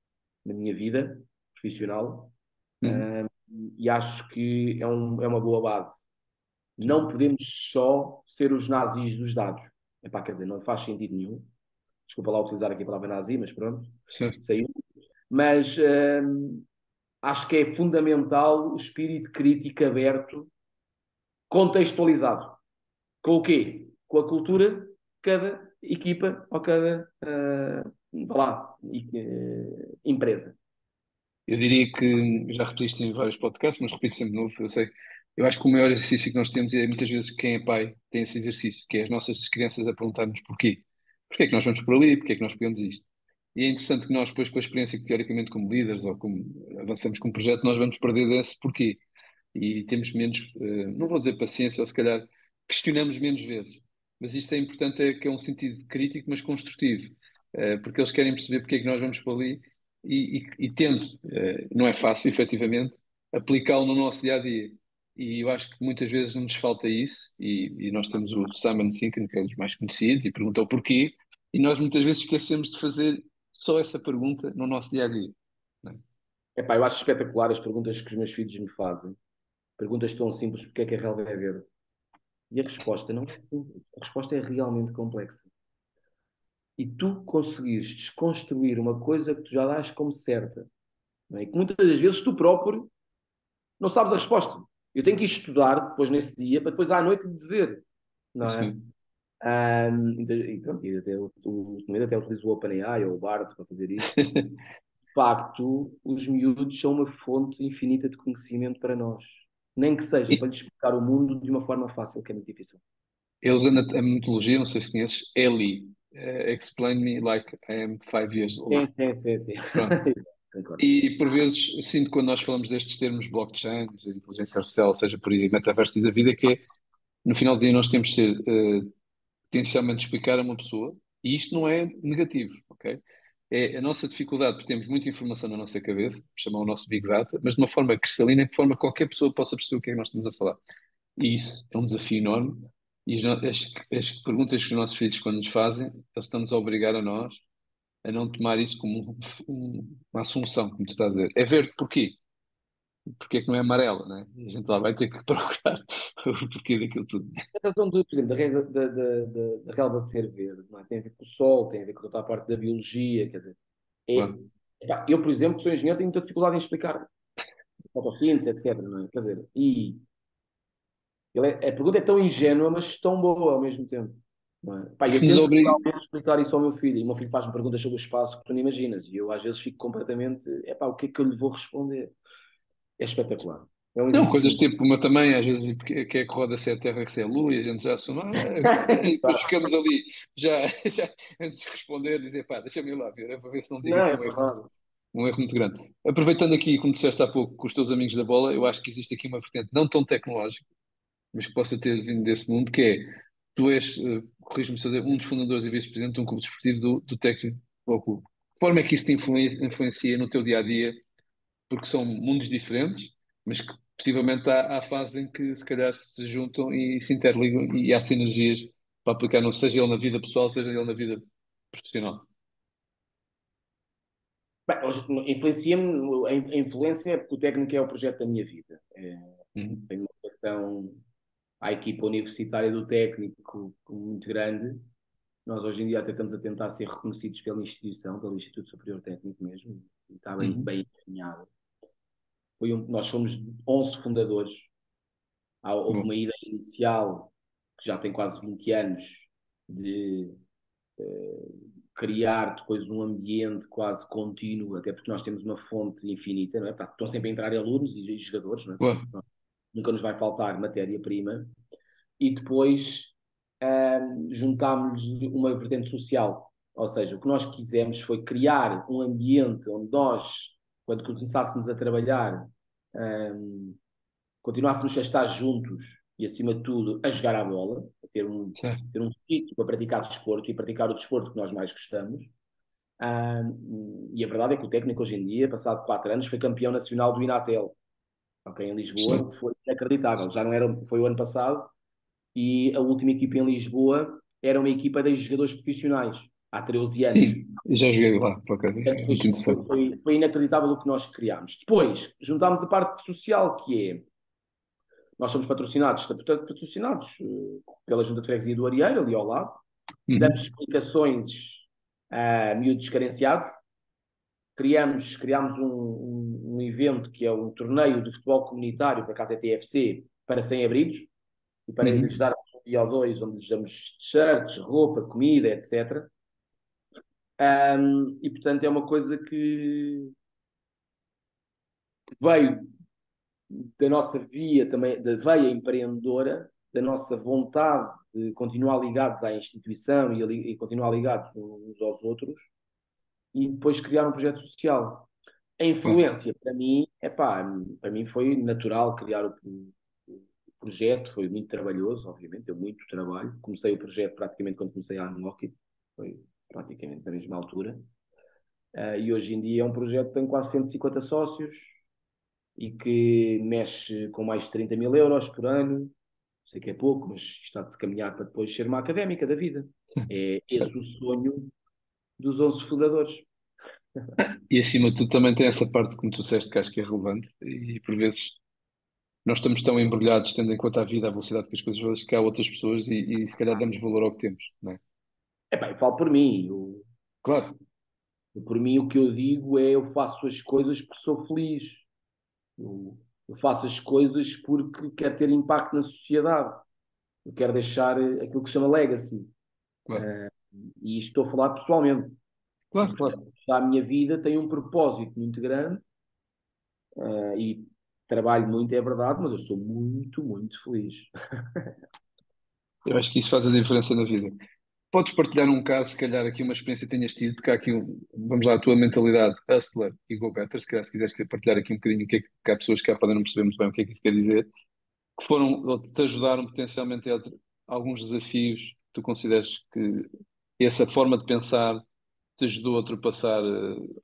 na minha vida profissional, Uhum. e acho que é uma boa base. Não podemos só ser os nazis dos dados. Epá, quer dizer, não faz sentido nenhum. Desculpa lá utilizar aqui a palavra nazi, mas pronto, Certo. saiu. Mas acho que é fundamental o espírito crítico aberto, contextualizado. Com o quê? Com a cultura de cada equipa ou cada empresa. Eu diria que já repetiste em vários podcasts, mas repito sempre de novo, eu sei. Eu acho que o maior exercício que nós temos é muitas vezes quem é pai tem esse exercício, que é as nossas crianças a perguntar-nos porquê. Porquê é que nós vamos por ali? Porquê é que nós pegamos isto? E é interessante que nós, depois, com a experiência que teoricamente como líderes ou como avançamos com um projeto, nós vamos perder desse porquê. E temos menos, não vou dizer paciência, ou se calhar questionamos menos vezes. Mas isto é importante, é que é um sentido crítico, mas construtivo, porque eles querem perceber porque é que nós vamos por ali e tendo, não é fácil, efetivamente, aplicá-lo no nosso dia a dia. E eu acho que muitas vezes nos falta isso, e nós temos o Simon Sinek, que é um dos mais conhecidos, e perguntou porquê, e nós muitas vezes esquecemos de fazer só essa pergunta no nosso dia a dia. Não é? Epá, eu acho espetacular as perguntas que os meus filhos me fazem. Perguntas tão simples, porque é que a relva é verde? E a resposta não é simples. A resposta é realmente complexa. E tu conseguires desconstruir uma coisa que tu já dás como certa, não é? E que muitas das vezes tu próprio não sabes a resposta. Eu tenho que ir estudar depois nesse dia para depois à noite lhe dizer, não Isso é? mesmo. E pronto, e até, ultimamente até utilizo o OpenAI ou o Bard para fazer isso. De facto, os miúdos são uma fonte infinita de conhecimento para nós. Nem que seja para lhes explicar o mundo de uma forma fácil, que é muito difícil. Ele usando a metodologia, não sei se conheces, Eli. Explain me like I am 5 years old. Sim, sim, sim, sim. Pronto. Concordo. E por vezes sinto quando nós falamos destes termos blockchain, de inteligência artificial, ou seja, por aí, metaverso e da vida, que é, no final do dia nós temos de ser potencialmente explicar a uma pessoa, e isto não é negativo, ok? É a nossa dificuldade, porque temos muita informação na nossa cabeça, chamar o nosso Big Data, mas de uma forma cristalina, de forma que qualquer pessoa possa perceber o que é que nós estamos a falar. E isso é um desafio enorme. E as perguntas que os nossos filhos, quando nos fazem, eles estão-nos a obrigar a nós a não tomar isso como uma assunção, como tu estás a dizer. É verde porquê? Porquê é que não é amarela, né? E a gente lá vai ter que procurar o porquê daquilo tudo. A razão, por exemplo, da relva ser verde, não é? Tem a ver com o sol, tem a ver com toda a parte da biologia, quer dizer, é, Claro. epá, eu, por exemplo, que sou engenheiro, tenho muita dificuldade em explicar fotossíntese, etc. Não é? Quer dizer, a pergunta é tão ingênua, mas tão boa ao mesmo tempo. Não é? Pá, Porque eu nos tento obriga. realmente explicar isso ao meu filho, e o meu filho faz-me perguntas sobre o espaço que tu não imaginas, e eu às vezes fico completamente, epá, o que é que eu lhe vou responder? É espetacular. É um Não, coisas exercício. tipo uma também, às vezes, porque que é que roda se é a Terra, que se é a Lua, e a gente já assume, e depois ficamos ali, já antes de responder, dizer, pá, deixa-me ir lá ver, é para ver se não digo Não, aqui é verdade. um erro muito grande. Aproveitando aqui, como disseste há pouco, com os teus amigos da bola, eu acho que existe aqui uma vertente não tão tecnológica, mas que possa ter vindo desse mundo, que é, tu és, corrijo-me se eu dizer, um dos fundadores e vice-presidente de um clube desportivo do técnico ao clube. De forma é que isso te influencia no teu dia-a-dia, porque são mundos diferentes, mas que possivelmente há fases em que se calhar se juntam e se interligam e há sinergias para aplicar, não seja ele na vida pessoal, seja ele na vida profissional. Bem, influencia-me, a influência é porque o técnico é o projeto da minha vida. Uhum. Tenho uma ligação à equipa universitária do técnico muito grande. Nós hoje em dia até estamos a tentar ser reconhecidos pela instituição, pelo Instituto Superior Técnico mesmo, e está bem, Uhum. bem encaminhado. Nós somos 11 fundadores. Houve Bom, uma ideia inicial, que já tem quase 20 anos, de criar depois um ambiente quase contínuo, até porque nós temos uma fonte infinita, não é? Estão sempre a entrar alunos e jogadores, não é? boa. Portanto, nunca nos vai faltar matéria-prima. E depois juntámos uma vertente social. Ou seja, o que nós quisemos foi criar um ambiente onde nós, quando começássemos a trabalhar, um, continuássemos a estar juntos e, acima de tudo, a jogar à bola, a Certo. ter um sítio para praticar desporto e praticar o desporto que nós mais gostamos. E a verdade é que o técnico hoje em dia, passado 4 anos, foi campeão nacional do Inatel, okay, em Lisboa, o Excelente. que foi inacreditável. Já não era, foi o ano passado, e a última equipa em Lisboa era uma equipa de jogadores profissionais, há 13 anos. Sim, eu já joguei lá, por acaso, Portanto, é muito interessante. foi inacreditável o que nós criámos. Depois, juntámos a parte social, que é, nós somos patrocinados, patrocinados pela Junta de Freguesia do Arieiro, ali ao lado, damos Uhum. explicações a miúdos carenciados, criámos um evento que é um torneio de futebol comunitário, por acaso é TFC, para sem-abrigos, e para lhes Uhum. dar um dia ou dois, onde lhes damos t-shirts, roupa, comida, etc. E, portanto, é uma coisa que veio da nossa via também, da veia empreendedora, da nossa vontade de continuar ligados à instituição e continuar ligados uns aos outros, e depois criar um projeto social. A Claro. influência, para mim, para mim foi natural criar o projeto, foi muito trabalhoso, obviamente, deu muito trabalho. Comecei o projeto praticamente quando comecei a Unlock, foi praticamente na mesma altura. E hoje em dia é um projeto que tem quase 150 sócios e que mexe com mais de 30 mil euros por ano. Sei que é pouco, mas está de se caminhar para depois ser uma académica da vida. É esse Certo. o sonho dos 11 fundadores. E acima de tudo também tem essa parte, como tu disseste, que acho que é relevante e por vezes nós estamos tão embrulhados, tendo em conta a vida, a velocidade que as coisas vão, que há outras pessoas e se calhar damos valor ao que temos, não é? É bem, eu falo por mim. Claro, Por mim, o que eu digo é eu faço as coisas porque sou feliz. Eu faço as coisas porque quero ter impacto na sociedade. Eu quero deixar aquilo que se chama legacy. claro, E isto estou a falar pessoalmente. E, claro, claro. portanto, a minha vida tem um propósito muito grande e trabalho muito, é verdade, mas eu sou muito, muito feliz. Eu acho que isso faz a diferença na vida. Podes partilhar um caso, se calhar aqui uma experiência que tenhas tido, porque há aqui, vamos lá, a tua mentalidade hustler e go-getter, se calhar se quiseres partilhar aqui um bocadinho o que é que há pessoas que podem não perceber muito bem o que é que isso quer dizer, que foram, ou te ajudaram potencialmente a alguns desafios que tu consideres que essa forma de pensar te ajudou a ultrapassar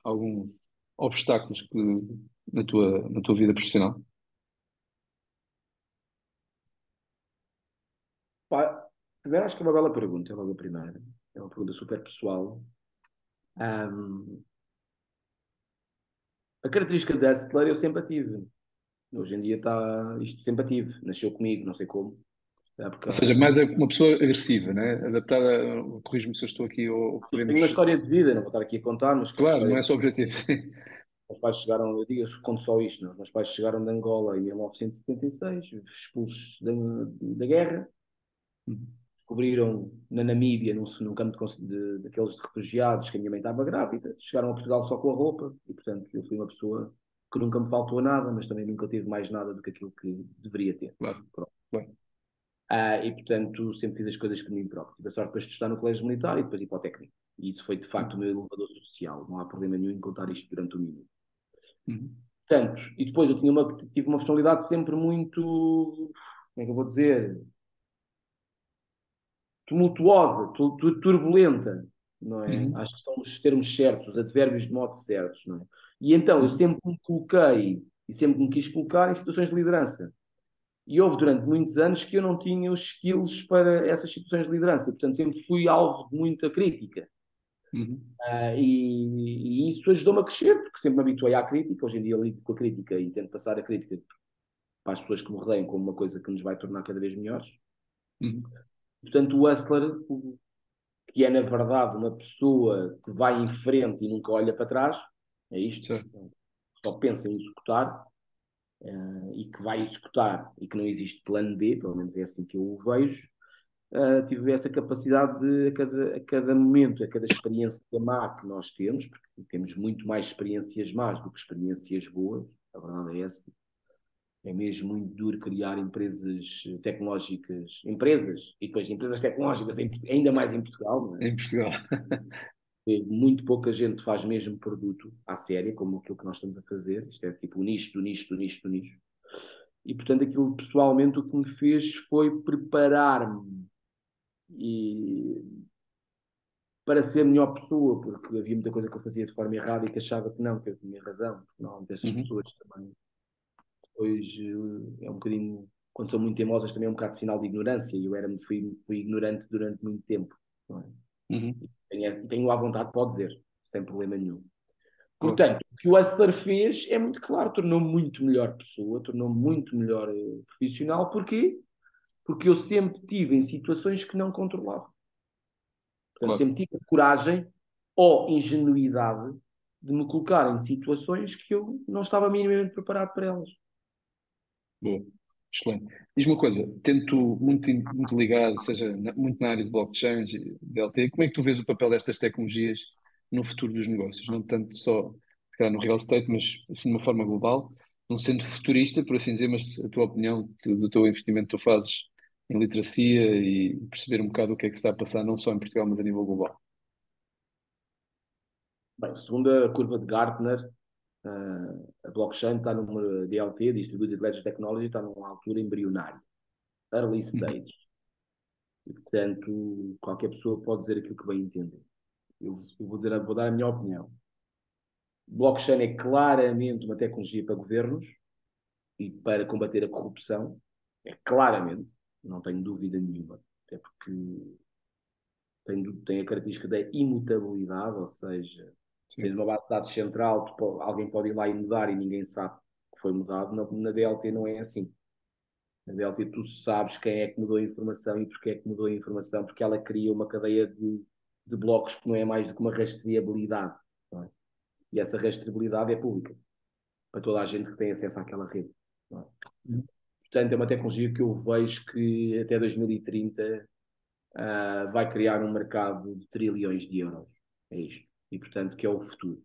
alguns obstáculos que, na tua vida profissional? Pá, primeiro, acho que é uma bela pergunta, é logo a primeira. É uma pergunta super pessoal. Ahm, a característica da hustler eu sempre a tive. Hoje em dia está isto sempre a tive. Nasceu comigo, não sei como. Ou seja, mais é uma pessoa agressiva, né? Adaptada, corrijo-me se eu estou aqui ou Sim, tenho uma podemos. história de vida, não vou estar aqui a contar, mas uma Claro, não história. é só o objetivo. Meus pais chegaram, eu digo, eu conto só isto, não? Meus pais chegaram de Angola em 1976, expulsos da guerra, descobriram na Namíbia, num campo daqueles de refugiados, que a minha mãe estava grávida, chegaram a Portugal só com a roupa, e portanto eu fui uma pessoa que nunca me faltou nada, mas também nunca tive mais nada do que aquilo que deveria ter. Claro, Pronto. claro. E portanto sempre fiz as coisas por mim próprio. Tive a sorte depois de estar no colégio militar e depois ir para o técnico. E isso foi de facto o Uhum. meu elevador social, não há problema nenhum em contar isto durante o minuto. Uhum. Portanto, e depois eu tive uma personalidade sempre muito, como é que eu vou dizer, tumultuosa, turbulenta, não é? Uhum. Acho que são os termos certos, os advérbios de modo certos, não é? E então eu Uhum. sempre me coloquei e sempre me quis colocar em situações de liderança. E houve durante muitos anos que eu não tinha os skills para essas situações de liderança. Portanto, sempre fui alvo de muita crítica. Uhum. E isso ajudou-me a crescer, porque sempre me habituei à crítica. Hoje em dia lido com a crítica e tento passar a crítica para as pessoas que me rodeiam como uma coisa que nos vai tornar cada vez melhores. Uhum. Portanto, o hustler, que é na verdade uma pessoa que vai em frente e nunca olha para trás, é isto, Certo. só pensa em executar e que vai executar e que não existe plano B, pelo menos é assim que eu o vejo. Tive essa capacidade de, a cada momento, a cada experiência má que nós temos, porque temos muito mais experiências más do que experiências boas, a verdade é essa. É mesmo muito duro criar empresas tecnológicas, empresas, e depois empresas tecnológicas, ainda mais em Portugal, não é? Em Portugal. Muito pouca gente faz mesmo produto à séria, como aquilo que nós estamos a fazer. Isto é tipo o nicho do nicho do nicho do nicho. E, portanto, aquilo pessoalmente o que me fez foi preparar-me e para ser a melhor pessoa, porque havia muita coisa que eu fazia de forma errada e que achava que não, que eu tinha razão. Porque normalmente essas Uhum. pessoas também, depois, é um bocadinho, quando são muito teimosas, também é um bocado de sinal de ignorância. E eu fui ignorante durante muito tempo. Não é? Uhum. Tenho à vontade, pode dizer, sem problema nenhum. Claro, Portanto, o que o Hustler fez é muito claro, tornou-me muito melhor pessoa, tornou-me muito melhor profissional. Porquê? Porque eu sempre tive em situações que não controlava. Portanto, claro. sempre tive a coragem ou ingenuidade de me colocar em situações que eu não estava minimamente preparado para elas. Boa, excelente. Diz-me uma coisa, tento muito ligado, seja muito na área de blockchain, e DLT, como é que tu vês o papel destas tecnologias no futuro dos negócios? Não tanto só, se calhar, no real estate, mas assim de uma forma global, não sendo futurista, por assim dizer, mas a tua opinião do teu investimento que tu fazes em literacia e perceber um bocado o que é que se está a passar, não só em Portugal, mas a nível global. Bem, segundo a curva de Gartner, a blockchain está numa DLT, Distributed Ledger Technology, está numa altura embrionária, early Uhum, stage. E, portanto, qualquer pessoa pode dizer aquilo que bem entender. Eu vou dar a minha opinião. Blockchain é claramente uma tecnologia para governos e para combater a corrupção. É claramente, não tenho dúvida nenhuma. Até porque tem a característica da imutabilidade, ou seja, tens sim, uma base de dados central, alguém pode ir lá e mudar e ninguém sabe que foi mudado. Na DLT não é assim. Na DLT tu sabes quem é que mudou a informação e porque é que mudou a informação, porque ela cria uma cadeia de blocos que não é mais do que uma rastreabilidade. Não é? E essa rastreabilidade é pública para toda a gente que tem acesso àquela rede. Não é? uhum, Portanto, é uma tecnologia que eu vejo que até 2030 vai criar um mercado de trilhões de euros. É isto. E, portanto, que é o futuro.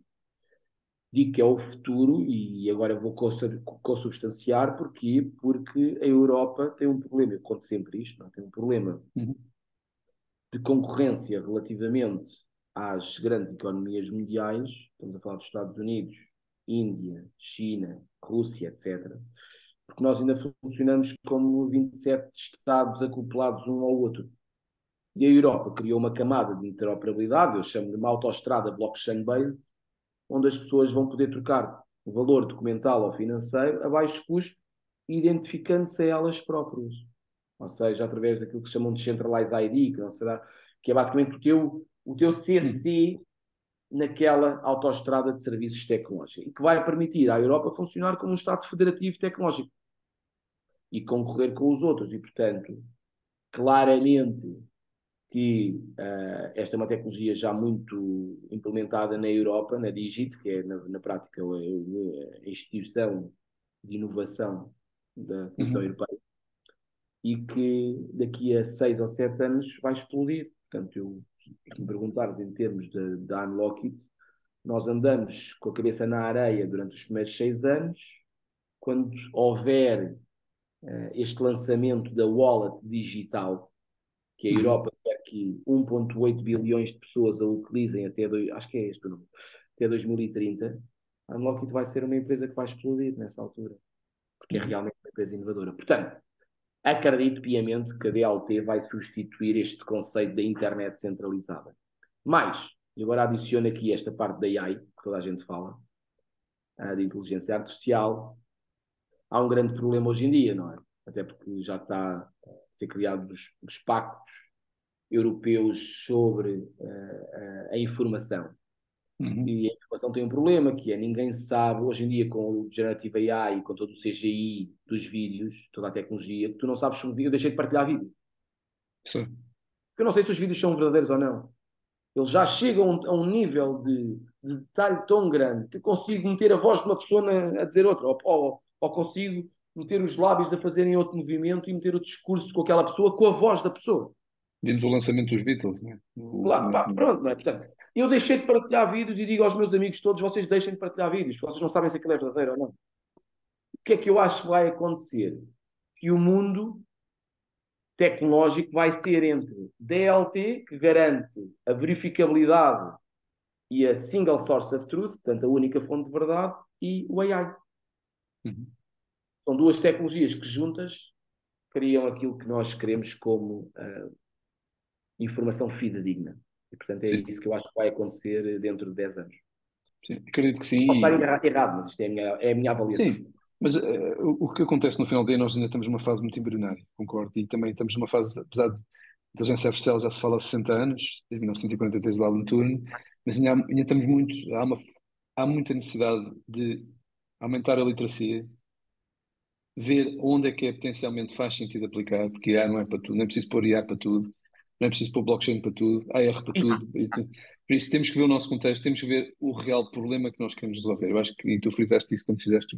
Digo que é o futuro e agora vou consubstanciar. Porquê? Porque a Europa tem um problema, eu conto sempre isto, não? Tem um problema uhum, de concorrência relativamente às grandes economias mundiais. Estamos a falar dos Estados Unidos, Índia, China, Rússia, etc. Porque nós ainda funcionamos como 27 Estados acoplados um ao outro. E a Europa criou uma camada de interoperabilidade, eu chamo de uma autoestrada blockchain-based, onde as pessoas vão poder trocar o valor documental ou financeiro a baixo custo, identificando-se a elas próprias. Ou seja, através daquilo que chamam de Centralized ID, que, não será, que é basicamente o teu uhum, CC naquela autoestrada de serviços tecnológicos, e que vai permitir à Europa funcionar como um Estado federativo tecnológico e concorrer com os outros. E, portanto, claramente que esta é uma tecnologia já muito implementada na Europa, na Digit, que é, na prática, a instituição de inovação da Comissão uhum. Europeia, e que daqui a 6 ou 7 anos vai explodir. Portanto, se me perguntares em termos da Unlockit, nós andamos com a cabeça na areia durante os primeiros 6 anos. Quando houver este lançamento da wallet digital, que a Uhum. Europa quer que 1,8 bilhões de pessoas a utilizem acho que é este o número, até 2030, a Unlockit vai ser uma empresa que vai explodir nessa altura, porque é Uhum. realmente uma empresa inovadora. Portanto, acredito piamente que a DLT vai substituir este conceito da internet centralizada. Mas, e agora adiciono aqui esta parte da AI, que toda a gente fala, de inteligência artificial. Há um grande problema hoje em dia, não é? Até porque já está a ser criados os pactos europeus sobre a informação. Uhum. E a informação tem um problema, que é ninguém sabe, hoje em dia, com o Generative AI, com todo o CGI dos vídeos, toda a tecnologia, que tu não sabes se um vídeo, eu deixei de partilhar vídeo. Sim. Eu não sei se os vídeos são verdadeiros ou não. Eles já chegam a um nível de detalhe tão grande que consigo meter a voz de uma pessoa a dizer outra, ou consigo meter os lábios a fazerem outro movimento e meter o discurso com aquela pessoa, com a voz da pessoa. Vimos o lançamento dos Beatles, né? O Lá, último pá, lançamento. pronto, não é? Portanto, eu deixei de partilhar vídeos e digo aos meus amigos todos: vocês deixem de partilhar vídeos, porque vocês não sabem se aquilo é verdadeiro ou não. O que é que eu acho que vai acontecer? Que o mundo tecnológico vai ser entre DLT, que garante a verificabilidade e a single source of truth, portanto, a única fonte de verdade, e o AI. Uhum. São duas tecnologias que juntas criam aquilo que nós queremos como informação fidedigna. E, portanto, é Sim, isso que eu acho que vai acontecer dentro de 10 anos. sim, acredito que sim. Posso estar errado, mas isto é a minha avaliação. Sim, mas o que acontece no final do dia, nós ainda estamos numa fase muito embrionária, concordo, e também estamos numa fase, apesar de inteligência artificial já se fala há 60 anos, desde 1943 lá no turno, mas ainda estamos muito, há muita necessidade de aumentar a literacia, ver onde é que potencialmente faz sentido aplicar, porque IA não é para tudo, não é preciso pôr IA para tudo, não é preciso pôr blockchain para tudo, AR para E, tudo. Por isso temos que ver o nosso contexto, temos que ver o real problema que nós queremos resolver. Eu acho que, e tu frisaste isso quando fizeste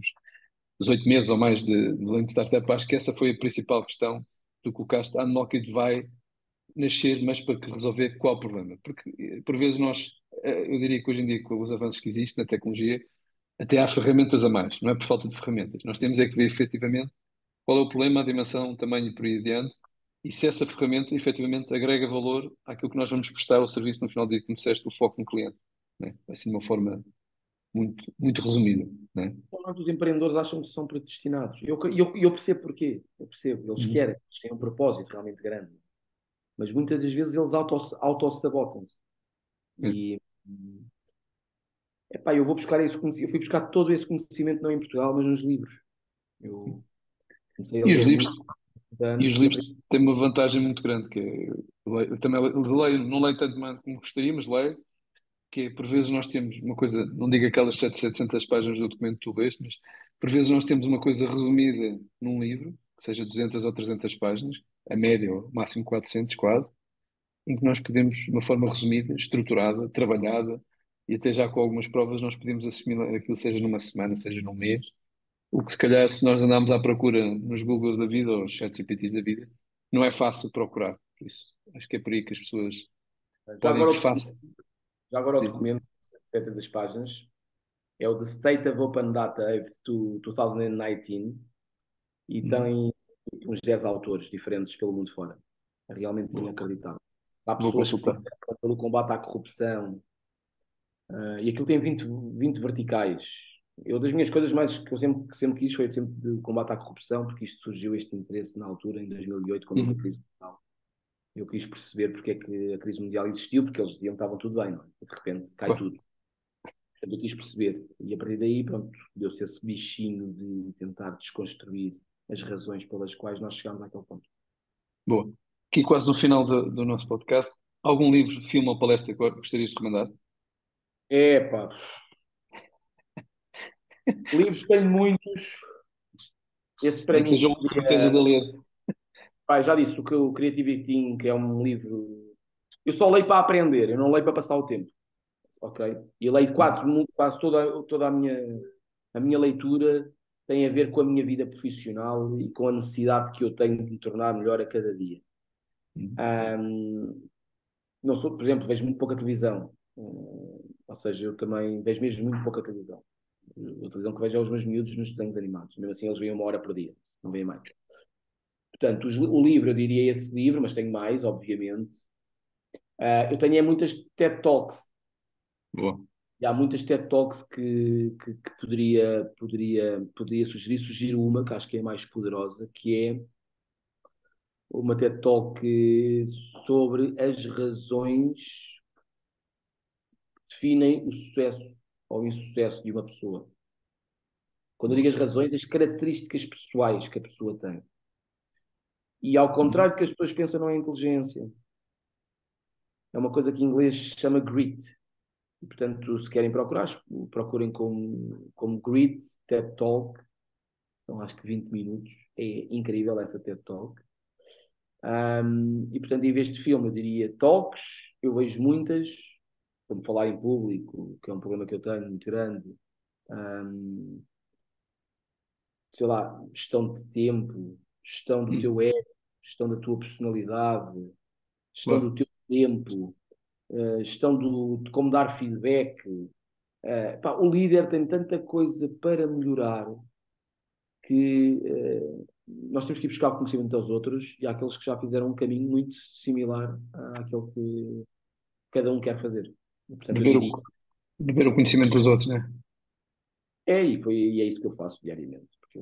os 8 meses ou mais de Lean Startup, acho que essa foi a principal questão que tu colocaste. A Unlocked vai nascer, mas para que resolver qual o problema? Porque, por vezes, eu diria que hoje em dia, com os avanços que existem na tecnologia, até há ferramentas a mais, não é por falta de ferramentas. Nós temos é que ver efetivamente qual é o problema, a dimensão, o tamanho e por aí adiante, e se essa ferramenta efetivamente agrega valor àquilo que nós vamos prestar ao serviço no final do dia, como disseste, o foco no cliente, né? Assim de uma forma muito, muito resumida, né? Normalmente os empreendedores acham que são predestinados. Eu percebo porquê. Eu percebo. Eles Uhum. querem, eles têm um propósito realmente grande. Mas muitas das vezes eles auto-sabotam-se. É. E, epá, eu vou buscar esse conhecimento. Eu fui buscar todo esse conhecimento não em Portugal, mas nos livros. Eu comecei a E os ler livros, muito e os antes e livros aprendi. têm uma vantagem muito grande, que é, eu também leio, não leio tanto como gostaria, mas leio, que é, por vezes nós temos uma coisa, não digo aquelas 700 páginas do documento que tu leste, mas por vezes nós temos uma coisa resumida num livro, que seja 200 ou 300 páginas, a média ou máximo 400 quase, em que nós podemos, de uma forma resumida, estruturada, trabalhada, e até já com algumas provas nós podemos assimilar aquilo, seja numa semana, seja num mês, o que se calhar se nós andarmos à procura nos Googles da vida ou nos ChatGPTs da vida, não é fácil procurar. Por isso, acho que é por aí que as pessoas Já podem agora, fácil. já agora o documento, 70 das páginas, é o The State of Open Data of 2019 e Uhum. tem uns 10 autores diferentes pelo mundo fora. É realmente Boa. inacreditável. Há Vou pessoas que se consultar. interessam pelo combate à corrupção, e aquilo tem 20 verticais. Eu, das minhas coisas mais que sempre quis foi sempre de combate à corrupção, porque isto surgiu este interesse na altura, em 2008, quando houve a Uhum. crise mundial. Eu quis perceber porque é que a crise mundial existiu, porque eles diziam que estava tudo bem, não é? De repente cai Claro. tudo. Portanto, eu quis perceber. E a partir daí, pronto, deu-se esse bichinho de tentar desconstruir as razões pelas quais nós chegámos àquele ponto. Boa. Aqui quase no final do nosso podcast, algum livro, filme ou palestra que gostarias de recomendar? Epá, livros tenho muitos. Esse para Nem que mim seja um que seria. estejas a ler. Pá, já disse, o Creativity Inc. é um livro. Eu só leio para aprender, eu não leio para passar o tempo, ok? E leio quase toda a minha leitura tem a ver com a minha vida profissional e com a necessidade que eu tenho de me tornar melhor a cada dia. Uhum. Ahm, não sou, por exemplo, vejo muito pouca televisão. Ou seja, eu também vejo mesmo muito pouca televisão. A televisão que vejo é os meus miúdos nos desenhos animados. Mesmo assim, eles veem 1 hora por dia, não veem mais. Portanto, o livro, eu diria esse livro, mas tenho mais, obviamente. Eu tenho muitas TED Talks. Boa. E há muitas TED Talks que poderia sugerir. Sugiro uma, que acho que é a mais poderosa, que é uma TED Talk sobre as razões que definem o sucesso ou o insucesso de uma pessoa. Quando eu digo as razões, as características pessoais que a pessoa tem. E ao Uhum. contrário do que as pessoas pensam, não é inteligência. É uma coisa que em inglês se chama grit. E, portanto, se querem procurar, procurem como Grit TED Talk. São acho que 20 minutos. É incrível essa TED Talk. E, portanto, em vez de filme, eu diria talks. Eu vejo muitas, como falar em público, que é um problema que eu tenho muito grande. Um, sei lá, gestão de tempo, gestão do teu Uhum. ego, gestão da tua personalidade, gestão do Claro. teu tempo, gestão de como dar feedback. Pá, o líder tem tanta coisa para melhorar que nós temos que ir buscar o conhecimento aos outros e àqueles que já fizeram um caminho muito similar àquele que cada um quer fazer. E, portanto, eu Beber diria, o, beber o conhecimento dos outros, né? e é isso que eu faço diariamente. Porque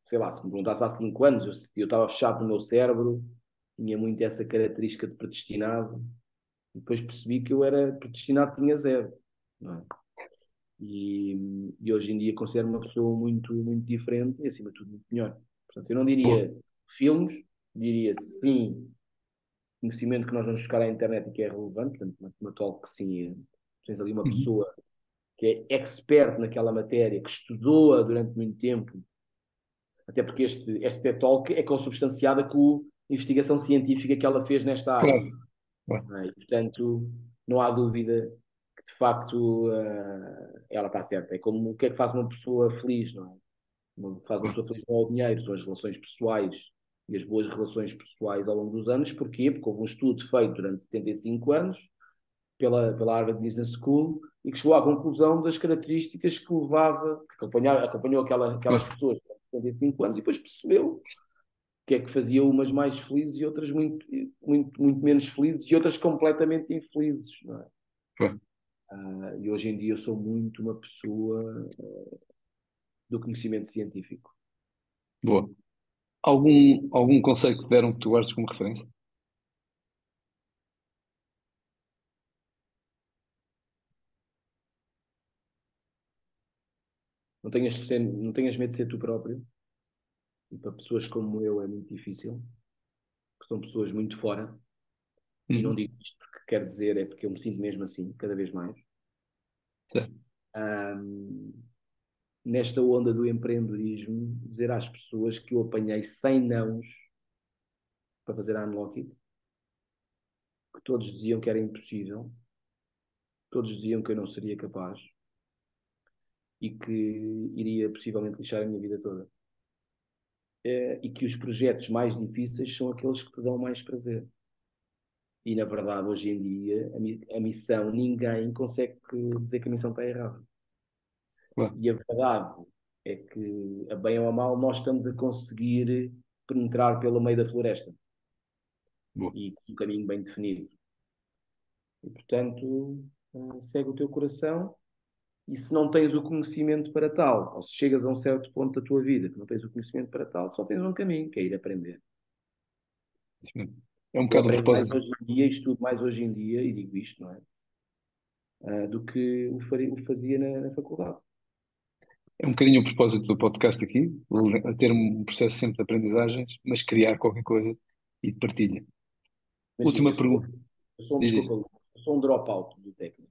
sei lá, se me perguntasse há 5 anos, eu estava fechado no meu cérebro, tinha muito essa característica de predestinado, e depois percebi que eu era predestinado, tinha zero. Não é? E hoje em dia considero uma pessoa muito, muito diferente e, acima de tudo, muito melhor. Portanto, eu não Boa. diria filmes, diria sim, conhecimento que nós vamos buscar à internet e que é relevante. Portanto, uma talk, sim, tens ali uma Uhum. pessoa que é expert naquela matéria, que estudou-a durante muito tempo, até porque este TED Talk é consubstanciada com a investigação científica que ela fez nesta área. Claro. Claro. Não é? E, portanto, não há dúvida que, de facto, ela está certa. É como o que é que faz uma pessoa feliz, não é? O que faz uma Claro. pessoa feliz não é o dinheiro, são as relações pessoais e as boas relações pessoais ao longo dos anos. Porquê? Porque houve um estudo feito durante 75 anos pela Harvard Business School e que chegou à conclusão das características que levava, que acompanhou aquelas Claro. pessoas durante 75 anos e depois percebeu que é que fazia umas mais felizes e outras muito menos felizes e outras completamente infelizes, não é? Claro. E hoje em dia eu sou muito uma pessoa do conhecimento científico. Boa. Algum conceito que deram que tu guardes como referência? Não tenhas medo de ser tu próprio. E para pessoas como eu é muito difícil, porque são pessoas muito fora. E não Uhum. digo isto porque quer dizer, é porque eu me sinto mesmo assim, cada vez mais. Certo. Ahm, Nesta onda do empreendedorismo, dizer às pessoas que eu apanhei 100 nãos para fazer a Unlock It, que todos diziam que era impossível, todos diziam que eu não seria capaz e que iria possivelmente lixar a minha vida toda. E que os projetos mais difíceis são aqueles que te dão mais prazer. E, na verdade, hoje em dia, a missão, ninguém consegue dizer que a missão está errada. Claro. E a verdade é que, a bem ou a mal, nós estamos a conseguir penetrar pelo meio da floresta Boa. e com um caminho bem definido. E, portanto, segue o teu coração e se não tens o conhecimento para tal, ou se chegas a um certo ponto da tua vida que não tens o conhecimento para tal, só tens um caminho, que é ir aprender. Isso mesmo. É um Eu bocado o aprendo mais propósito. hoje em dia, estudo mais hoje em dia, e digo isto, não é? Do que o fazia na faculdade. É um bocadinho o propósito do podcast aqui, a ter um processo sempre de aprendizagens, mas criar qualquer coisa e de partilha. Imagina, Última pergunta. Diz, desculpa, diz. eu sou um dropout do técnico,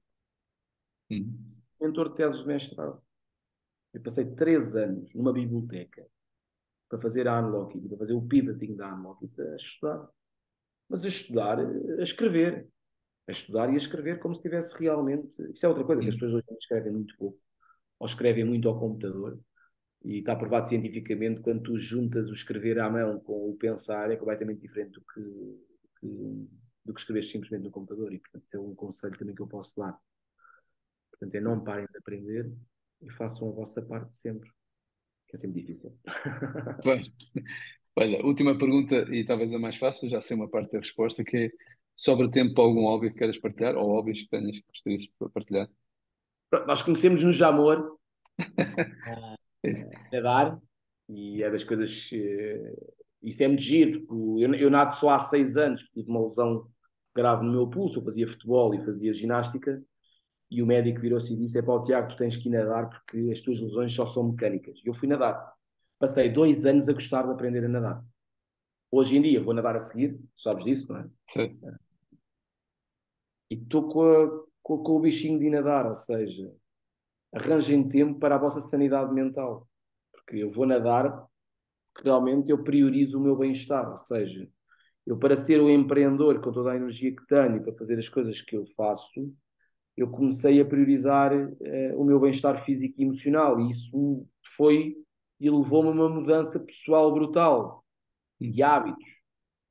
Uhum. mentor de teses de mestrado. Eu passei 3 anos numa biblioteca para fazer a Unlocking, para fazer o pivoting da Unlocking, a estudar. Mas a estudar, a escrever. A estudar e a escrever como se tivesse realmente. Isso é outra coisa, que as Uhum. pessoas hoje escrevem muito pouco, ou escrevem muito ao computador. E está provado cientificamente quando tu juntas o escrever à mão com o pensar é completamente diferente que, do que escrever simplesmente no computador. E, portanto, é um conselho também que eu posso dar. Portanto, é não parem de aprender e façam a vossa parte sempre, que é sempre difícil. Bem, olha, última pergunta e talvez a mais fácil, já sei uma parte da resposta, que é: sobra tempo para algum hobby que queiras partilhar ou hobbies que tenhas que gostarias de partilhar? Nós conhecemos-nos de amor, É isso. nadar, e é das coisas. Isso é muito giro, porque eu nado só há 6 anos, porque tive uma lesão grave no meu pulso, eu fazia futebol e fazia ginástica, e o médico virou-se e disse: é para o Tiago, tu tens que ir nadar porque as tuas lesões só são mecânicas. E eu fui nadar. Passei 2 anos a gostar de aprender a nadar. Hoje em dia vou nadar a seguir, sabes disso, não é? Certo. E estou com o bichinho de ir nadar, ou seja, arranjem tempo para a vossa sanidade mental. Porque eu vou nadar porque realmente eu priorizo o meu bem-estar, ou seja, eu para ser o empreendedor com toda a energia que tenho e para fazer as coisas que eu faço, eu comecei a priorizar o meu bem-estar físico e emocional e isso foi e levou-me a uma mudança pessoal brutal de Uhum. hábitos,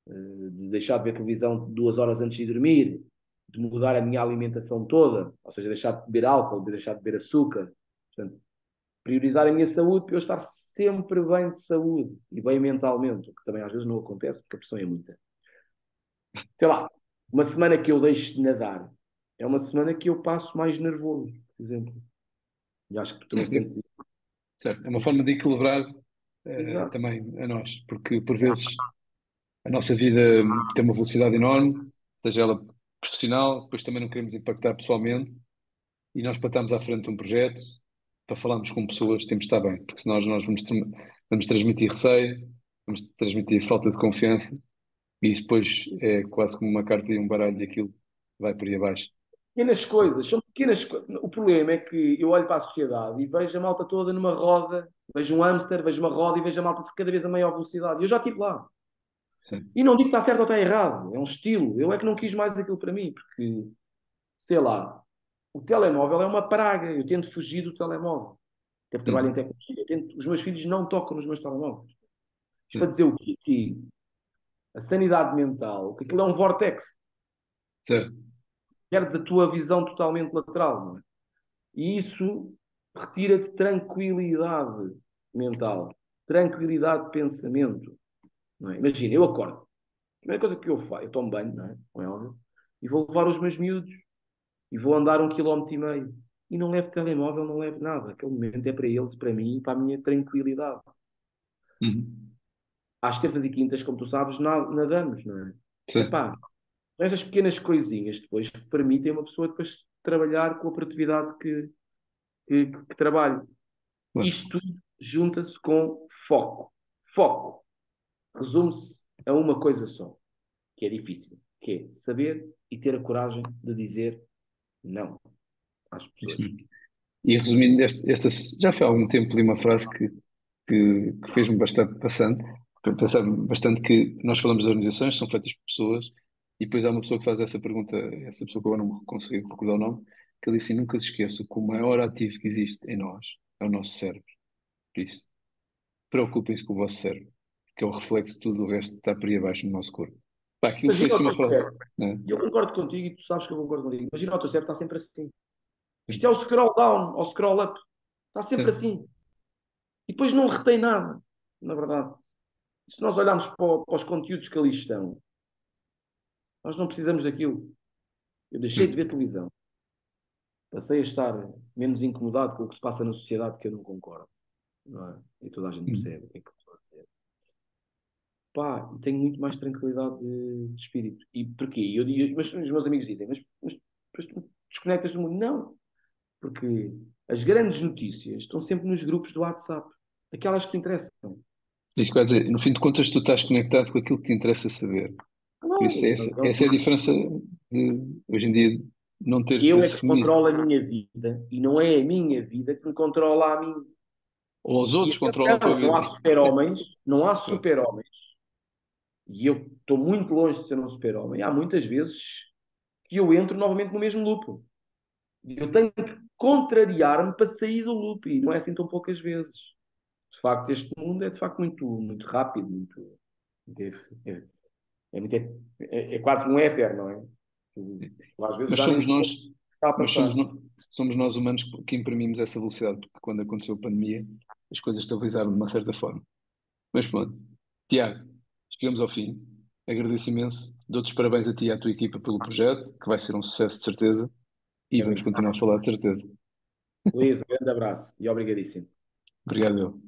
de deixar de ver televisão 2 horas antes de dormir, de mudar a minha alimentação toda, ou seja, deixar de beber álcool, de deixar de beber açúcar. Portanto, priorizar a minha saúde para eu estar sempre bem de saúde e bem mentalmente, o que também às vezes não acontece porque a pressão é muita. Sei lá, uma semana que eu deixo de nadar é uma semana que eu passo mais nervoso, por exemplo. E acho que tu também Certo. sentes isso. Certo. É uma forma de equilibrar Exato. também a nós, porque por vezes a nossa vida tem uma velocidade enorme, seja ela profissional, depois também não queremos impactar pessoalmente, e nós para estarmos à frente de um projeto, para falarmos com pessoas, temos de estar bem, porque senão nós vamos transmitir receio, vamos transmitir falta de confiança, e isso depois é quase como uma carta e um baralho e aquilo vai por aí abaixo. Pequenas coisas, são pequenas coisas. O problema é que eu olho para a sociedade e vejo a malta toda numa roda, vejo um hamster, vejo uma roda e vejo a malta cada vez a maior velocidade. E eu já estive lá. Sim. E não digo que está certo ou está errado, é um estilo. Eu é que não quis mais aquilo para mim, porque sei lá, o telemóvel é uma praga. Eu tento fugir do telemóvel. Até porque trabalho em Uhum. tecnologia. Os meus filhos não tocam nos meus telemóveis. Isto para Sim. dizer o quê? Que a sanidade mental, que aquilo é um vortex. Certo. Quer da tua visão totalmente lateral, não é? E isso retira-te tranquilidade mental, tranquilidade de pensamento. Não é? Imagina, eu acordo. A primeira coisa que eu faço, eu tomo banho, não é? Como é óbvio, e vou levar os meus miúdos, e vou andar 1,5 km. E não levo telemóvel, não levo nada. Aquele momento é para eles, para mim e para a minha tranquilidade. Uhum. Às terças e quintas, como tu sabes, nadamos, não é? Sim. Epá, essas pequenas coisinhas depois que permitem uma pessoa depois trabalhar com a produtividade que trabalha. Claro. Isto tudo junta-se com foco. Foco resume-se a uma coisa só, que é difícil, que é saber e ter a coragem de dizer não às Isso pessoas. mesmo. E resumindo, já foi há algum tempo li uma frase que fez-me bastante passando, pensar bastante que nós falamos de organizações, são feitas por pessoas, e depois há uma pessoa que faz essa pergunta, essa pessoa que agora não consegui recordar o nome, que ele disse assim, nunca se esqueça que o maior ativo que existe em nós é o nosso cérebro. Por isso, preocupem-se com o vosso cérebro, que é o reflexo de tudo o resto que está por aí abaixo no nosso corpo. Pá, aquilo foi Imagina o assim uma teu frase, cérebro. né? E eu concordo contigo e tu sabes que eu concordo contigo. Imagina o teu cérebro está sempre assim. Isto é o scroll down ou scroll up. Está sempre Sim, assim. E depois não retém nada, na verdade. Se nós olharmos para os conteúdos que ali estão, nós não precisamos daquilo. Eu deixei de sim. ver televisão. Passei a estar menos incomodado com o que se passa na sociedade que eu não concordo. Não é? E toda a gente Hum. percebe o que é que eu estou a dizer. Pá, e tenho muito mais tranquilidade de espírito. E porquê? Eu digo, mas os meus amigos dizem, mas tu desconectas do mundo? Não, porque as grandes notícias estão sempre nos grupos do WhatsApp. Aquelas que interessam. Isso quer dizer, no fim de contas, tu estás conectado com aquilo que te interessa saber. Por isso, Claro, essa é a diferença de, hoje em dia, não ter eu é que esse medo. controlo a minha vida e não é a minha vida que me controla a mim. Ou os E outros controlam a tua atenção, não vida. há super-homens, não há Claro. super-homens, e eu estou muito longe de ser um super-homem. Há muitas vezes que eu entro novamente no mesmo loop. E eu tenho que contrariar-me para sair do loop, e não é assim tão poucas vezes. De facto, este mundo é de facto muito, muito rápido, muito, é, é, é quase um éter, não é? Às vezes Mas já nem somos se nós, está a mas passar. somos nós humanos que imprimimos essa velocidade, porque quando aconteceu a pandemia, as coisas estabilizaram de uma certa forma. Mas pronto, Tiago, chegamos ao fim. Agradeço imenso. Dou-te os parabéns a ti e à tua equipa pelo projeto, que vai ser um sucesso de certeza, e vamos Acredito. continuar a falar de certeza. Luís, um grande abraço e obrigadíssimo. Obrigado, eu.